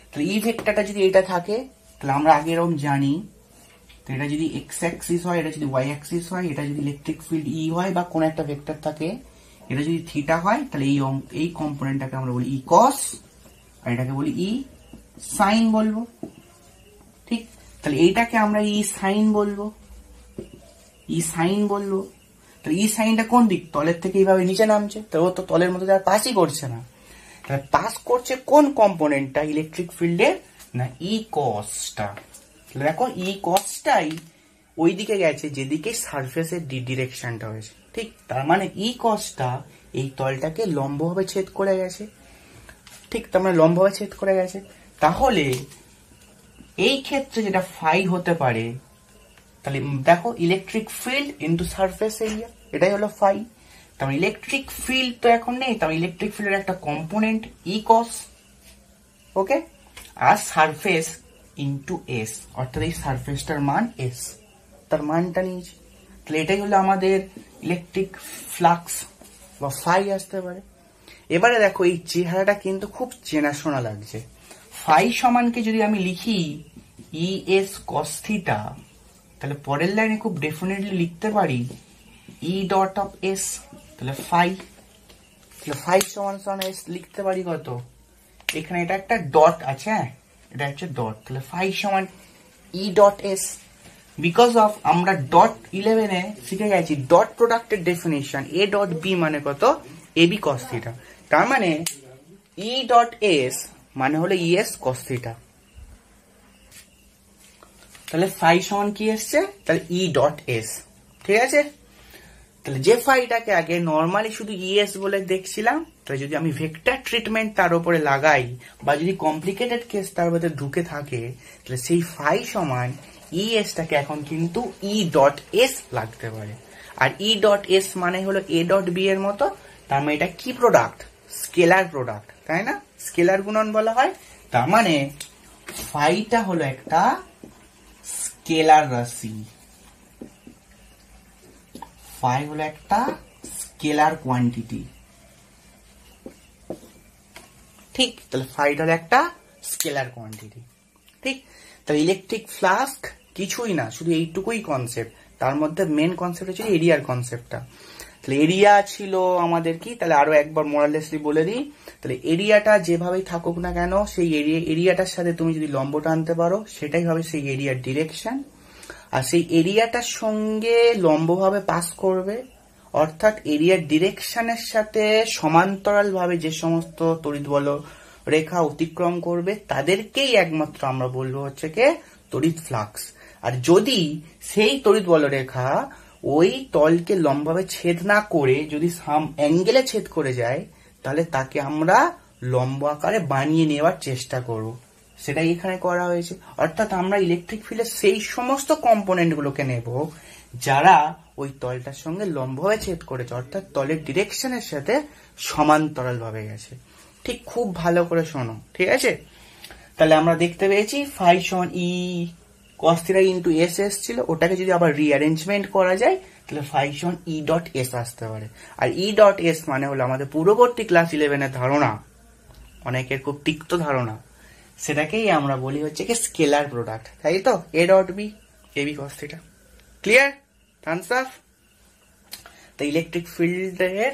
তাহলে ই ভেক্টরটা যদি এটা থাকে, তাহলে আমরা আগে এরকম জানি, তো এটা যদি এক্স অ্যাক্সিস হয়, এটা যদি ওয়াই অ্যাক্সিস হয়, এটা যদি ইলেকট্রিক ফিল্ড ই হয় বা কোন একটা ভেক্টর থাকে, এটা যদি থিটা হয়, তাহলে এই কম্পোনেন্টটাকে আমরা বলি ই কস, আর এটাকে বলি ই সাইন বলবো, ঠিক? তাহলে এইটাকে আমরা ই সাইন বলবো, ই সাইন বলবো। তাহলে ই সাইনটা কোন দিক? তলের থেকে এইভাবে নিচে নামছে, তো ও তো তলের মধ্যে আর পাসই করছে না। তাহলে পাস করছে কোন কম্পোনেন্টটা ইলেকট্রিক ফিল্ডের? না ই কসটা। দেখো ই কসটাই ওই দিকে গেছে যেদিকে সারফেসের ডিরেকশনটা হয়েছে, ঠিক? তার মানে ই কসটা এই তলটাকে লম্বভাবে ছেদ করে গেছে, ঠিক? তার মানে লম্বভাবে ছেদ করে গেছে। তাহলে এই ক্ষেত্রে যেটা ফাই হতে পারে, তাহলে দেখো electric field into surface area, এটাই হলো ফাই। তার ইলেকট্রিক ফিল্ড তো এখন নেই, তার ইলেকট্রিক ফিল্ডের একটা কম্পোনেন্ট ই কস, ওকে? আর সারফেস ইন্টু এস, অর্থাৎ এই সারফেসটার মান এস, তার মানটা নিয়েছি। তাহলে এটাই হলো আমাদের ইলেকট্রিক ফ্লাক্স বা ফাই আসতে পারে। এবারে দেখো এই চেহারাটা কিন্তু খুব চেনাশোনা লাগছে। ফাই সমানকে যদি আমি লিখি ই এস কস থিটা, তাহলে পরের লাইনে খুব ডেফিনেটলি লিখতে পারি ই ডট অফ এস, তাহলে ফাই। তাহলে ফাই সমান সমান এস লিখতে পারি কত? এখানে এটা একটা ডট আছে, হ্যাঁ এটা হচ্ছে ডট, তাহলে ফাই সমান E dot S. Because of আমরা ডট 11-এ শিখে গেছি ডট প্রোডাক্টের ডেফিনেশন, এ ডট বি মানে কত? A B cos theta. তার মানে ই ডট এস মানে হলো ই এস কস থিটা। তাহলে ফাই সমান কি এসছে? তাহলে ই ডট এস, ঠিক আছে? তাহলে যে ফাইটাকে আগে নর্মালি শুধু ইএস বলে দেখছিলাম, তাহলে যদি আমি ভেক্টর ট্রিটমেন্ট তার উপরে লাগাই বা যদি কমপ্লিকেটেড কেস তার মধ্যে ঢুকে থাকে, তাহলে সেই ফাই সমান ইএসটাকে এখন কিন্তু ই ডট এস লাগতে পারে। আর ই ডট এস মানে হলো এ ডট বি এর মতো, তার মানে এটা কি প্রোডাক্ট? স্কেলার প্রোডাক্ট, তাই না? স্কেলার গুণন বলা হয়। তার মানে ফাইটা হলো একটা স্কেলার রাশি, ফাই হলো একটা স্কেলার কোয়ান্টিটি, ঠিক? তাহলে ফাইটা হলো একটা স্কেলার কোয়ান্টিটি, ঠিক? তাহলে ইলেকট্রিক ফ্লাস্ক কিছুই না, শুধু এইটুকুই কনসেপ্ট। তার মধ্যে মেন কনসেপ্ট হচ্ছে এরিয়ার কনসেপ্টটা। তাহলে এরিয়া ছিল আমাদের কি? তাহলে আরো একবার মোরালেসলি বলে দিই, তাহলে এরিয়াটা যেভাবেই থাকুক না কেন, সেই এরিয়াটার সাথে তুমি যদি লম্ব টানতে পারো সেটাই হবে সেই এরিয়ার ডিরেকশন। আর সেই এরিয়াটার সঙ্গে লম্বভাবে পাস করবে, অর্থাৎ এরিয়ার ডিরেকশনের সাথে সমান্তরাল ভাবে যে সমস্ত তড়িৎ বল রেখা অতিক্রম করবে তাদেরকেই একমাত্র আমরা বলবো হচ্ছে কে তড়িৎ ফ্লাক্স। আর যদি সেই তড়িৎ বল রেখা ওই তলকে লম্বভাবে ছেদ না করে যদি সাম অ্যাঙ্গেলে ছেদ করে যায়, তাহলে তাকে আমরা লম্ব আকারে বানিয়ে নেওয়ার চেষ্টা করব। সেটাই এখানে করা হয়েছে। অর্থাৎ আমরা ইলেকট্রিক ফিল্ডের সেই সমস্ত কম্পোনেন্ট গুলোকে নেব যারা ওই তলটার সঙ্গে লম্বভাবে ছেদ করেছে, অর্থাৎ তলের ডিরেকশনের সাথে সমান্তরাল ভাবে গেছে। ঠিক খুব ভালো করে শোনো, ঠিক আছে? তাহলে আমরা দেখতে পেয়েছি ফাই সমান ই cos থিটা ইন্টু এস এসছিল, ওটাকে যদি আবার রিঅ্যারেঞ্জমেন্ট করা যায় তাহলে ফাই সমান ই ডট এস আসতে পারে। আর ই ডট এস মানে হলো আমাদের পূর্ববর্তী ক্লাস 11-এর ধারণা, অনেকের খুব তিক্ত ধারণা, সেটাকেই আমরা বলি হচ্ছে কি স্কেলার প্রোডাক্ট, তাই তো? A dot B, A B cos theta. Clear? Thumbs up. তো ইলেকট্রিক ফিল্ডের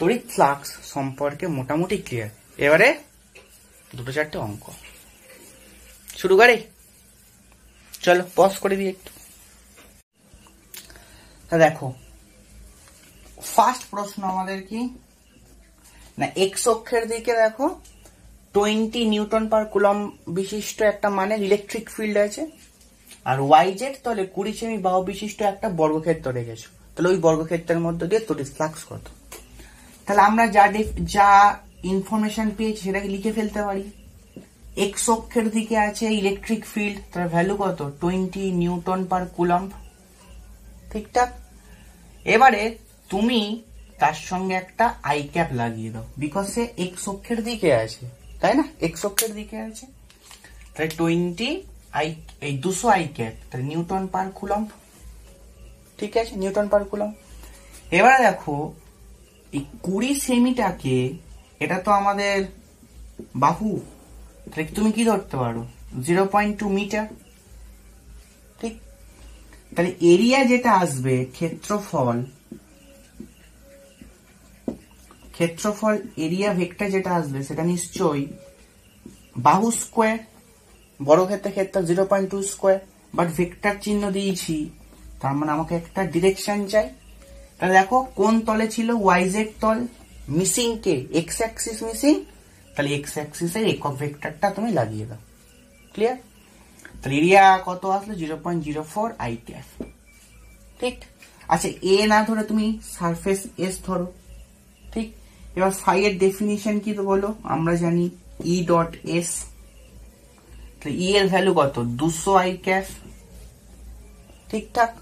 তড়িৎ ফ্লাক্স সম্পর্কে মোটামুটি ক্লিয়ার। এবারে দুটো চারটে অঙ্ক শুরু করে, চলো পজ করে দিই একটু। দেখো ফার্স্ট প্রশ্ন আমাদের কি না, এক্স অক্ষের দিকে দেখো 20 নিউটন পার কুলম বিশিষ্ট একটা মানে ইলেকট্রিক ফিল্ড আছে, আর ওয়াই জেড তাহলে 20 সেমি বাহু বিশিষ্ট একটা বর্গক্ষেত্র রেখেছো। তাহলে ওই বর্গক্ষেত্রের মধ্যে দিয়ে তড়িৎ ফ্লাক্স কত? তাহলে আমরা যা ইনফরমেশন পেয়েছি সেটাকে লিখে ফেলতে পারি। এক্স অক্ষের দিকে আছে ইলেকট্রিক ফিল্ড, তার ভ্যালু কত? 20 নিউটন পার কুলম। ঠিকঠাক। এবারে তুমি তার সঙ্গে একটা আই ক্যাপ লাগিয়ে দাও, বিকজ সে এক্স অক্ষের দিকে আছে, তাই না? এক্স অক্ষের দিকে আছে, তাহলে 20 এই 200 আই ক্যাপ, তাহলে নিউটন পার কুলম। ঠিক আছে, নিউটন পার কুলম। এবারে দেখো এই 20 সেমিটাকে, এটা তো আমাদের বাহু, তাহলে তুমি কি ধরতে পারো? 0.2 মিটার। ঠিক। তাহলে এরিয়া যেটা আসবে, ক্ষেত্রফল এরিয়া ভেক্টর যেটা আসবে সেটা নিশ্চয়ই বাহু স্কোয়ার, বড় ক্ষেত্রে 0.2 স্কোয়ার, বাট ভেক্টর চিহ্ন দিয়েছি, তার মানে আমাকে একটা ডিরেকশন চাই। তাহলে দেখো কোন তলে ছিল? ওয়াইজেড তল। মিসিং কে? এক্স অ্যাক্সিস মিসিং, তাহলে এক্স অ্যাক্সিসের একক ভেক্টরটা তুমি লাগিয়ে দাও। ক্লিয়ার? তাহলে এরিয়া কত আসলো? 0.04 আই ক্যাপ। ঠিক। আচ্ছা, এ না ধরে তুমি সারফেস এস ধরো। ঠিক। এবার ফাই এর ডেফিনিশন কি তো বলো? আমরা জানি ই ডট এস। তাহলে ই এর ভ্যালু কত? 200 আই ক্যাপ। ঠিকঠাক।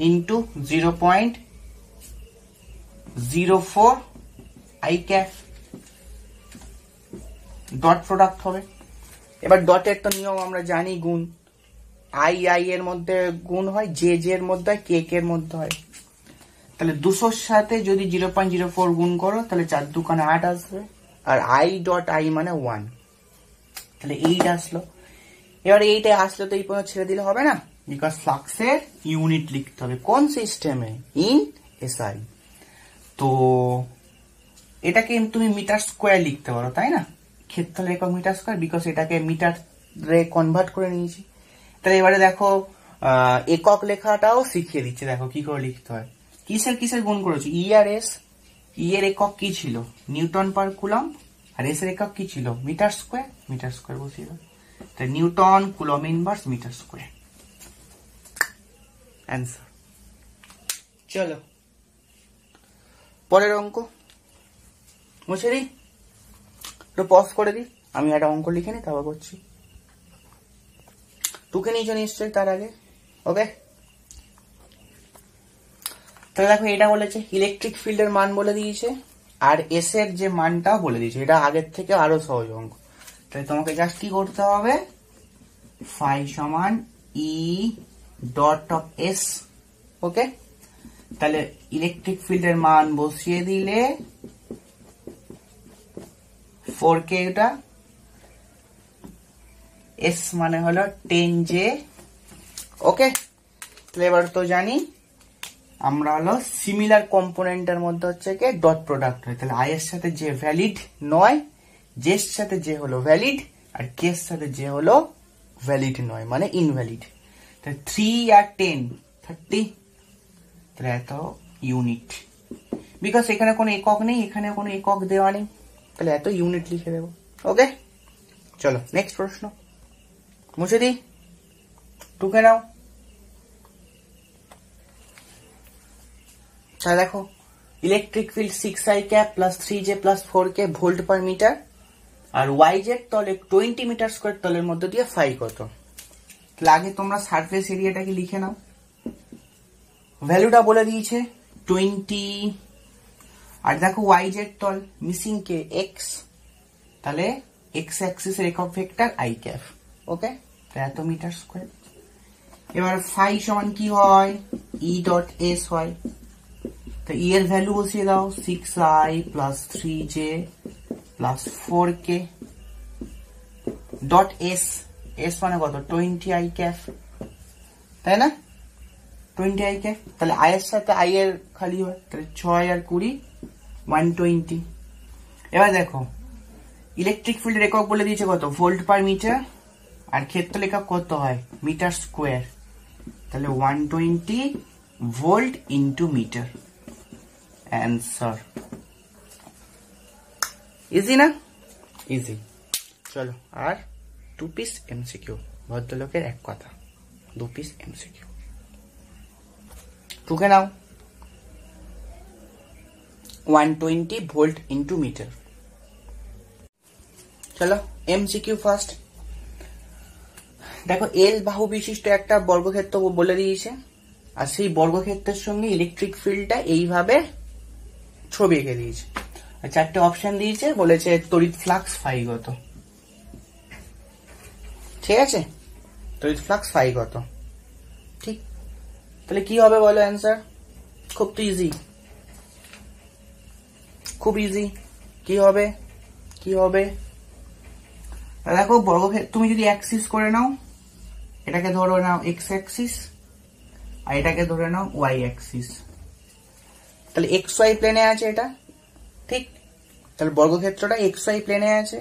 Into 0.04 I cap. Dot product হবে। এবার ডটের তো নিয়ম আমরা জানি, গুণ। আই এর মধ্যে গুণ হয়, জে এর মধ্যে হয়, কে এর মধ্যে হয়। তাহলে 200-র সাথে যদি 0.04 গুণ করো তাহলে 4 দুগুণে 8 আসবে, আর আই ডট আই মানে 1, তাহলে 8 আসলো। এবার এইটা আসলে তো এই পর্যন্ত ছেড়ে দিলে হবে না, বিকজ ফ্লাক্সের ইউনিট লিখতে হবে। কোন সিস্টেমে? In SI. তো এটাকে তুমি মিটার স্কোয়ার লিখতে পারো, তাই না? ক্ষেত্রফলের একক মিটার স্কোয়ার, বিকজ এটাকে মিটারে কনভার্ট করে নিয়েছি। তাহলে এবারে দেখো একক লেখাটাও শিখিয়ে দিচ্ছে, দেখো কি করে লিখতে হয়। কিসের গুণ করেছো? ই আর এস। ই এর একক কি ছিল? Newton per coulomb. আর এস এর একক কি ছিল? মিটার স্কোয়ার বসিয়ে দাও। তাহলে newton coulomb inverse metre square. Answer. চলো পরের অঙ্ক মুছে দিই, একটু পজ করে দিই, আমি একটা অঙ্ক লিখে নিই, তারপর করছি। টুকে নিয়েছো নিশ্চয়ই তার আগে? ওকে। তাহলে দেখো এটা বলেছে ইলেকট্রিক ফিল্ডের মান বলে দিয়েছে, আর এস এর যে মানটাও বলে দিয়েছে। এটা আগের থেকে আরো সহজ অঙ্ক। তাহলে তোমাকে জাস্ট কি করতে হবে? ফাই সমান ই ডট অফ এস। ওকে। তাহলে ইলেকট্রিক ফিল্ডের মান বসিয়ে দিলে 4K, এটা এস মানে হলো 10J। ওকে। তাহলে এবার তো জানি আমরা হলো সিমিলার কম্পোনেন্টের মধ্যে হচ্ছে কি ডট প্রোডাক্ট হয়। তাহলে আই এর সাথে যে ভ্যালিড নয়, জে এর সাথে যে হলো ভ্যালিড, আর কে এর সাথে যে হলো ভ্যালিড নয়, মানে ইনভ্যালিড। তাহলে 3 আর 10 30, তাহলে এত ইউনিট। বিকজ এখানে কোনো একক নেই, এখানে কোনো একক দেওয়া নেই, তাহলে এত ইউনিট লিখে দেবো। ওকে। চলো নেক্সট প্রশ্ন মুছে দিই, টুকে নাও। তাহলে দেখো electric field 6i cap plus 3j plus 4k volt per metre, আর yz তলে 20 মিটার স্কোয়ার তলের মধ্যে দিয়ে ফাই কত। তাহলে আগে তোমরা সারফেস এরিয়াটাকে লিখে নাও। ভ্যালুটা বলে দিয়েছে 20, আর দেখো yz তল মিসিং কে x, তাহলে x অ্যাক্সিস এর একক ভেক্টর i ক্যাপ। ওকে, এত মিটার স্কোয়ার। এবার ফাই সমান কি হয়, ই ডট এস হয়। তো ই এর ভ্যালু বসিয়ে দাও 6i plus 3j plus 4k dot S, S মানে কত 20i ক্যাপ, তাই না 20i ক্যাপ। তাহলে আই এর সাথে আই এর খালি হয়, তাহলে 6 আর 20 120। এবার দেখো ইলেকট্রিক ফিল্ডের একক বলে দিয়েছে কত, ভোল্ট পার মিটার, আর ক্ষেত্র একক কত হয় মিটার স্কোয়ার। তাহলে 120 volt into metre, answer. Easy না, ইজি। চলো আর 2 পিস এমসিকিউ, ভদ্রলোকের এক কথা, 2 পিস এমসিকিউ টুকে নাও। 120 ভোল্ট ইন্টু মিটার। চলো এমসিকিউ ফার্স্ট। দেখো এল বাহু বিশিষ্ট একটা বর্গক্ষেত্র বলে দিয়েছে, আর সেই বর্গক্ষেত্রের সঙ্গে ইলেকট্রিক ফিল্ডটা এইভাবে ছবি এঁকে দিয়েছে, আর 4টে অপশন দিয়েছে, বলেছে তড়িৎ ফ্লাক্স ফাই কত। ঠিক আছে, তড়িৎ ফ্লাক্স ফাই কত, ঠিক। তাহলে কি হবে বলো অ্যান্সার, খুব তো ইজি, খুব ইজি। কি হবে, কি হবে, দেখো বর্গক্ষেত্র তুমি যদি অ্যাক্সিস করে নাও, এটাকে ধরো নাও এক্স অ্যাক্সিস, আর এটাকে ধরে নাও ওয়াই অ্যাক্সিস। তাহলে এক্স ওয়াই প্লেনে আছে এটা, ঠিক। তাহলে বর্গক্ষেত্রটা এক্স ওয়াই প্লেনে আছে।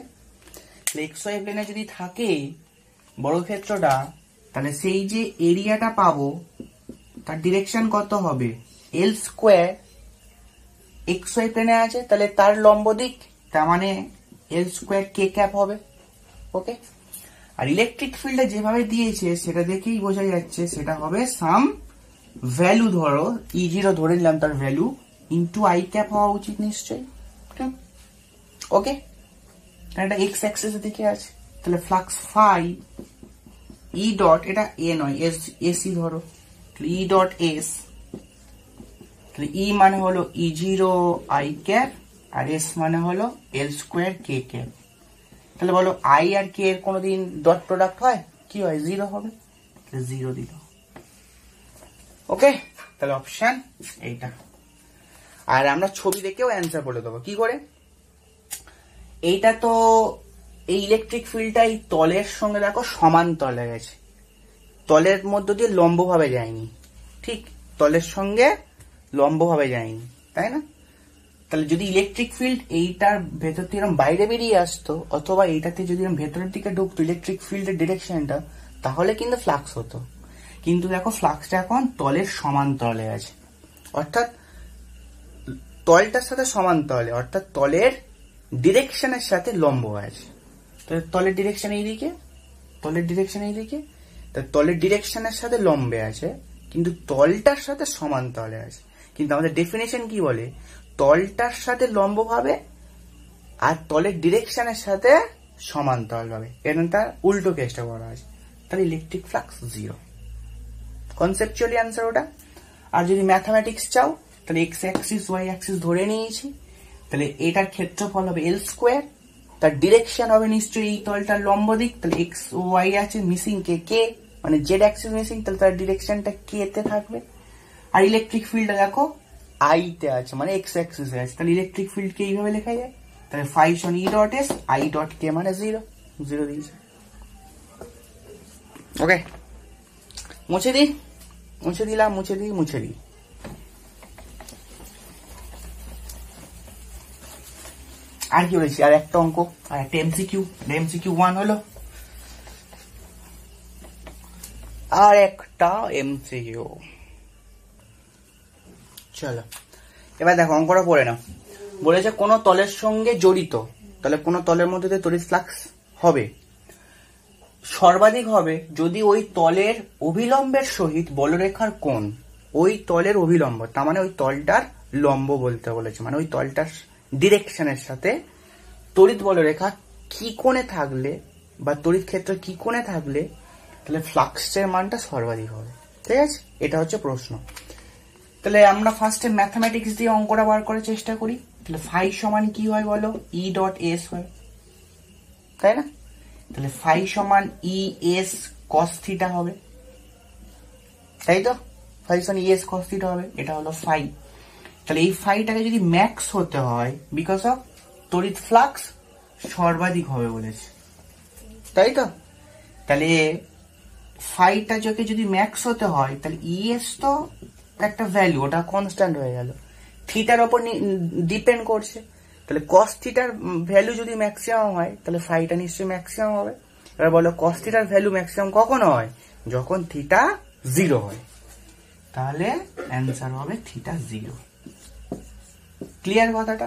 এক্স ওয়াই প্লেনে যদি থাকে বর্গক্ষেত্রটা, তাহলে সেই যে এরিয়াটা পাবো তার ডিরেকশন কত হবে, এল স্কোয়ার। এক্স ওয়াই প্লেনে আছে, তাহলে তার লম্ব দিক, তার মানে এল স্কোয়ার কে ক্যাপ হবে। ওকে, আর ইলেকট্রিক ফিল্ডে যেভাবে দিয়েছে সেটা দেখেই বোঝা যাচ্ছে সেটা হবে সাম ভ্যালু, ধরো E0 ধরে নিলাম তার ভ্যালু, ইন্টু আই ক্যাপ হওয়া উচিত নিশ্চয়ই। ওকে, এটা এক্স অ্যাক্সিস এর দিকে আছে, তাহলে ফ্লাক্স ফাই ই ডট, এটা এ নয় এসি ধরো, ই ডট এস, তাহলে ই মানে হলো E0 I cap, R S মানে হলো এল স্কোয়ার কে ক্যাপ। তাহলে বলো আই আর কে এর কোনোদিন ডট প্রোডাক্ট হয়, কি হয়, 0 হবে, 0 দিল। ওকে, তাহলে অপশন এইটা। আর আমরা ছবি দেখেও অ্যান্সার বলে দেবো কি করে। এইটা তো এই ইলেকট্রিক ফিল্ডটা এই তলের সঙ্গে দেখো সমান তলে গেছে, তলের মধ্য দিয়ে লম্বভাবে যায়নি, ঠিক, তলের সঙ্গে লম্বভাবে যায়নি, তাই না। তাহলে যদি ইলেকট্রিক ফিল্ড এইটার ভেতর থেকে এরকম বাইরে বেরিয়ে আসতো, অথবা এইটাতে যদি ভেতরের দিকে ঢুকতো ইলেকট্রিক ফিল্ডের ডিরেকশনটা, তাহলে কিন্তু ফ্লাক্স হতো। কিন্তু দেখো ফ্লাক্সটা এখন তলের সমান তলে আছে, অর্থাৎ তলটার সাথে সমান তলে, অর্থাৎ তলের ডিরেকশনের সাথে লম্ব আছে। তলের ডিরেকশন এইদিকে, তলের ডিরেকশন এইদিকে, তলের ডিরেকশনের সাথে লম্বে আছে, কিন্তু তলটার সাথে সমান তলে আছে। কিন্তু আমাদের ডেফিনেশন কি বলে, তলটার সাথে লম্ব ভাবে আর তলের ডিরেকশনের সাথে সমান্তরাল ভাবে, এখানে তার উল্টো কেসটা করা আছে। তাহলে ইলেকট্রিক ফ্লাক্স 0, কনসেপচুয়ালি অ্যান্সার ওটা। আর যদি ম্যাথামেটিক্স চাও, তাহলে এক্স অ্যাক্সিস ওয়াই অ্যাক্সিস ধরে নিয়েছি, তাহলে এটার ক্ষেত্রফল হবে এল স্কোয়ার, তার ডিরেকশন হবে নিশ্চয়ই এই তলটার লম্ব দিক, তাহলে এক্স ওয়াই আছে মিসিং কে কে, মানে জেড অ্যাক্সিস মিসিং, তাহলে তার ডিরেকশনটা কে তে থাকবে। আর ইলেকট্রিক ফিল্ডটা দেখো আই তে আছে, মানে এক্স অ্যাক্সিস আছে, তাহলে ইলেকট্রিক ফিল্ড কে এইভাবে লেখা যায়, তাহলে ফাই সমান E dot S, I dot K মানে 0, 0 দিয়েছে। ওকে, মুছে দিই, মুছে দিলাম, মুছে দিই, মুছে দিই। আর কি বলেছি, আর একটা অঙ্ক, আর একটা এমসিকিউ, এমসিকিউ 1 হলো, আর একটা এমসিকিউ। চলো এবার দেখো অঙ্কটা পড়ে নাও। বলেছে কোন তলের সঙ্গে জড়িত, তাহলে কোন তলের মধ্যে দিয়ে তড়িৎ ফ্লাক্স হবে, সর্বাধিক হবে যদি ওই তলের অভিলম্বের সহিত বলরেখার কোণ ওই তলের অভিলম্ব, তার মানে ওই তলটার লম্ব বলতে বলেছে, মানে ওই তলটার ডিরেকশনের সাথে তড়িৎ বলরেখা কি কোণে থাকলে বা তড়িৎ ক্ষেত্র কি কোণে থাকলে তাহলে ফ্লাক্সের মানটা সর্বাধিক হবে। ঠিক আছে, এটা হচ্ছে প্রশ্ন। তাহলে আমরা ফার্স্টে ম্যাথমেটিক্স দিয়ে অঙ্কটা বার করার চেষ্টা করি। তাহলে ফাই সমান কি হয় বলো, ই ডট এস হয়, তাই না? তাহলে ফাই সমান ই এস কস থিটা হবে, তাই তো? ফাই সমান ই এস কস থিটা হবে, এটা হলো ফাই। তাহলে এই ফাইটাকে যদি ম্যাক্স হতে হয় বিকজ অফ তড়িৎ ফ্লাক্স সর্বাধিক হবে বলেছে, তাই তো? তাহলে ফাইটা যদি ম্যাক্স হতে হয় তাহলে ইএস তো একটা ভ্যালু, ওটা কনস্ট্যান্ট হয়ে গেল, থিটার ওপর ডিপেন্ড করছে। তাহলে কস থিটার ভ্যালু যদি ম্যাক্সিমাম হয় তাহলে ফাইটা নিশ্চয়ই ম্যাক্সিমাম হবে। এবার বলো কস থিটার ভ্যালু ম্যাক্সিমাম কখন হয়? যখন থিটা 0 হয়। তাহলে অ্যান্সার হবে থিটা 0। ক্লিয়ার কথাটা?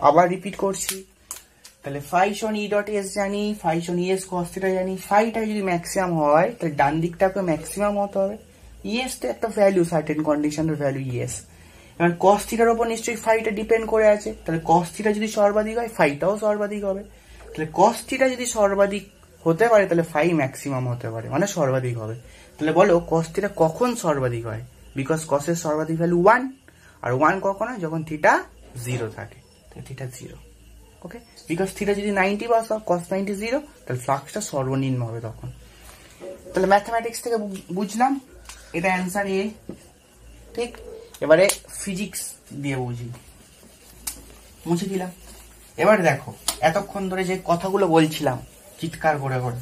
আবার রিপিট করছি। তাহলে ফাই সমান ই ডট এস জানি, ফাই সমান ইএস কস থিটা জানি। ফাইটা যদি ম্যাক্সিমাম হয় তাহলে ডান দিকটাকে ম্যাক্সিমাম হতে হবে। ইএস তো একটা ভ্যালু, সার্টেন কন্ডিশনের ভ্যালু ইএস। এবার কস থিটার উপর নিশ্চয়ই ফাইটা ডিপেন্ড করে আছে, তাহলে কস থিটা যদি সর্বাধিক হয় ফাইটাও সর্বাধিক হবে। তাহলে কস থিটা যদি সর্বাধিক হতে পারে তাহলে ফাই ম্যাক্সিমাম হতে পারে, মানে সর্বাধিক হবে। তাহলে বলো কস থিটা কখন সর্বাধিক হয়? বিকজ কসের সর্বাধিক ভ্যালু 1, আর 1 কখন হয়? যখন থিটা 0 থাকে। তাহলে থিটা 0। ওকে, বিকজ থিটা যদি 90 বা কস 90 0, তাহলে ফ্লাক্সটা সর্বনিম্ন হবে তখন। তাহলে ম্যাথমেটিক্স থেকে বুঝলাম এটা অ্যান্সার এ। ঠিক, এবারে ফিজিক্স দিয়ে বুঝি, মুছে দিলাম। এবার দেখো এতক্ষণ ধরে যে কথাগুলো বলছিলাম চিৎকার করে করে,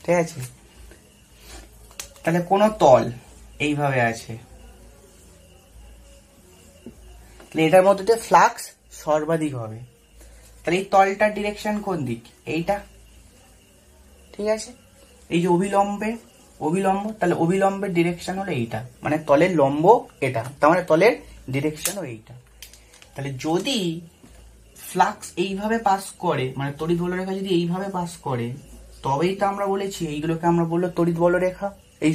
ঠিক আছে? তাহলে কোন তল এইভাবে আছে, তাহলে এটার মধ্যে দিয়ে ফ্লাক্স সর্বাধিক হবে। তাহলে এই তলটার ডিরেকশন কোন দিক? এইটা, ঠিক আছে? এই যে অভিলম্ব, তাহলে অভিলম্বের ডিরেকশন হলো এইটা, মানে তলের লম্ব এটা, তার মানে তলের ডিরেকশনও এইটা। তাহলে যদি ফ্লাক্স এইভাবে পাস করে, মানে তড়িৎ বলরেখা যদি এইভাবে পাস করে, তবেই তো আমরা বলেছি এইগুলোকে আমরা বললো তড়িৎ বলরেখা, এই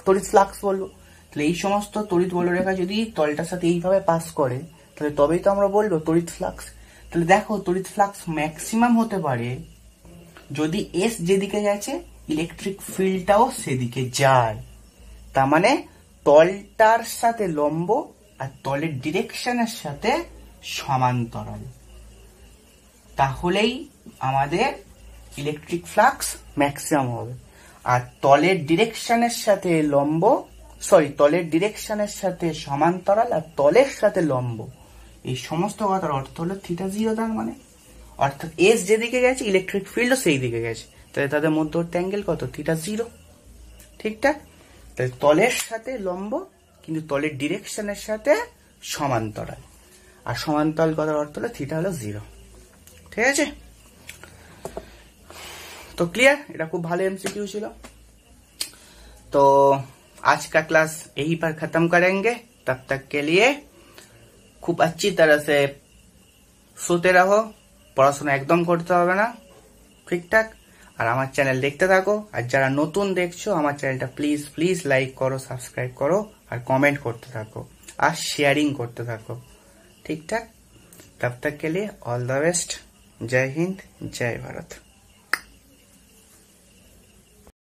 তড়িৎ ফ্লাক্স বলবো। তাহলে এই সমস্ত তড়িৎ বলরেখা যদি তলটার সাথে এইভাবে পাস করে তাহলে তবেই তো আমরা বলবো তড়িৎ ফ্লাক্স। তাহলে দেখো তড়িৎ ফ্লাক্স ম্যাক্সিমাম হতে পারে যদি এস যেদিকে যাচ্ছে ইলেকট্রিক ফিল্ডটাও সেদিকে যায়, তার মানে তলটার সাথে লম্ব আর তলের ডিরেকশনের সাথে সমান্তরাল, তাহলেই আমাদের ইলেকট্রিক ফ্লাক্স ম্যাক্সিমাম হবে। আর তলের ডিরেকশনের সাথে তলের ডিরেকশনের সাথে সমান্তরাল আর তলের সাথে লম্ব, এই সমস্ত কথার অর্থ হলো থিটা 0। তার মানে অর্থাৎ এস যেদিকে গেছে ইলেকট্রিক ফিল্ডও সেই দিকে গেছে, তাহলে তাদের মধ্যবর্তী অ্যাঙ্গেল কত? থিটা 0। ঠিকঠাক? তাহলে তলের সাথে লম্ব কিন্তু তলের ডিরেকশনের সাথে সমান্তরাল, আর সমান্তরাল কথার অর্থ হলো থিটা হলো 0। ঠিক আছে? तो क्लियर, এটা খুব ভালো एमसीक्यू ছিল। तो आज का क्लास यहीं पर खत्म करेंगे, तब तक के लिए खूब अच्छी तरह से सोते रहो, পড়াশোনা একদম করতে হবে না, ঠিকঠাক? আর আমার চ্যানেল দেখতে থাকো, আর যারা নতুন দেখছো আমার চ্যানেলটা প্লিজ প্লিজ লাইক করো, সাবস্ক্রাইব করো, আর কমেন্ট করতে থাকো, আর শেয়ারিং করতে থাকো, ঠিকঠাক? तब तक के लिए ऑल द बेस्ट। जय हिंद, जय भारत।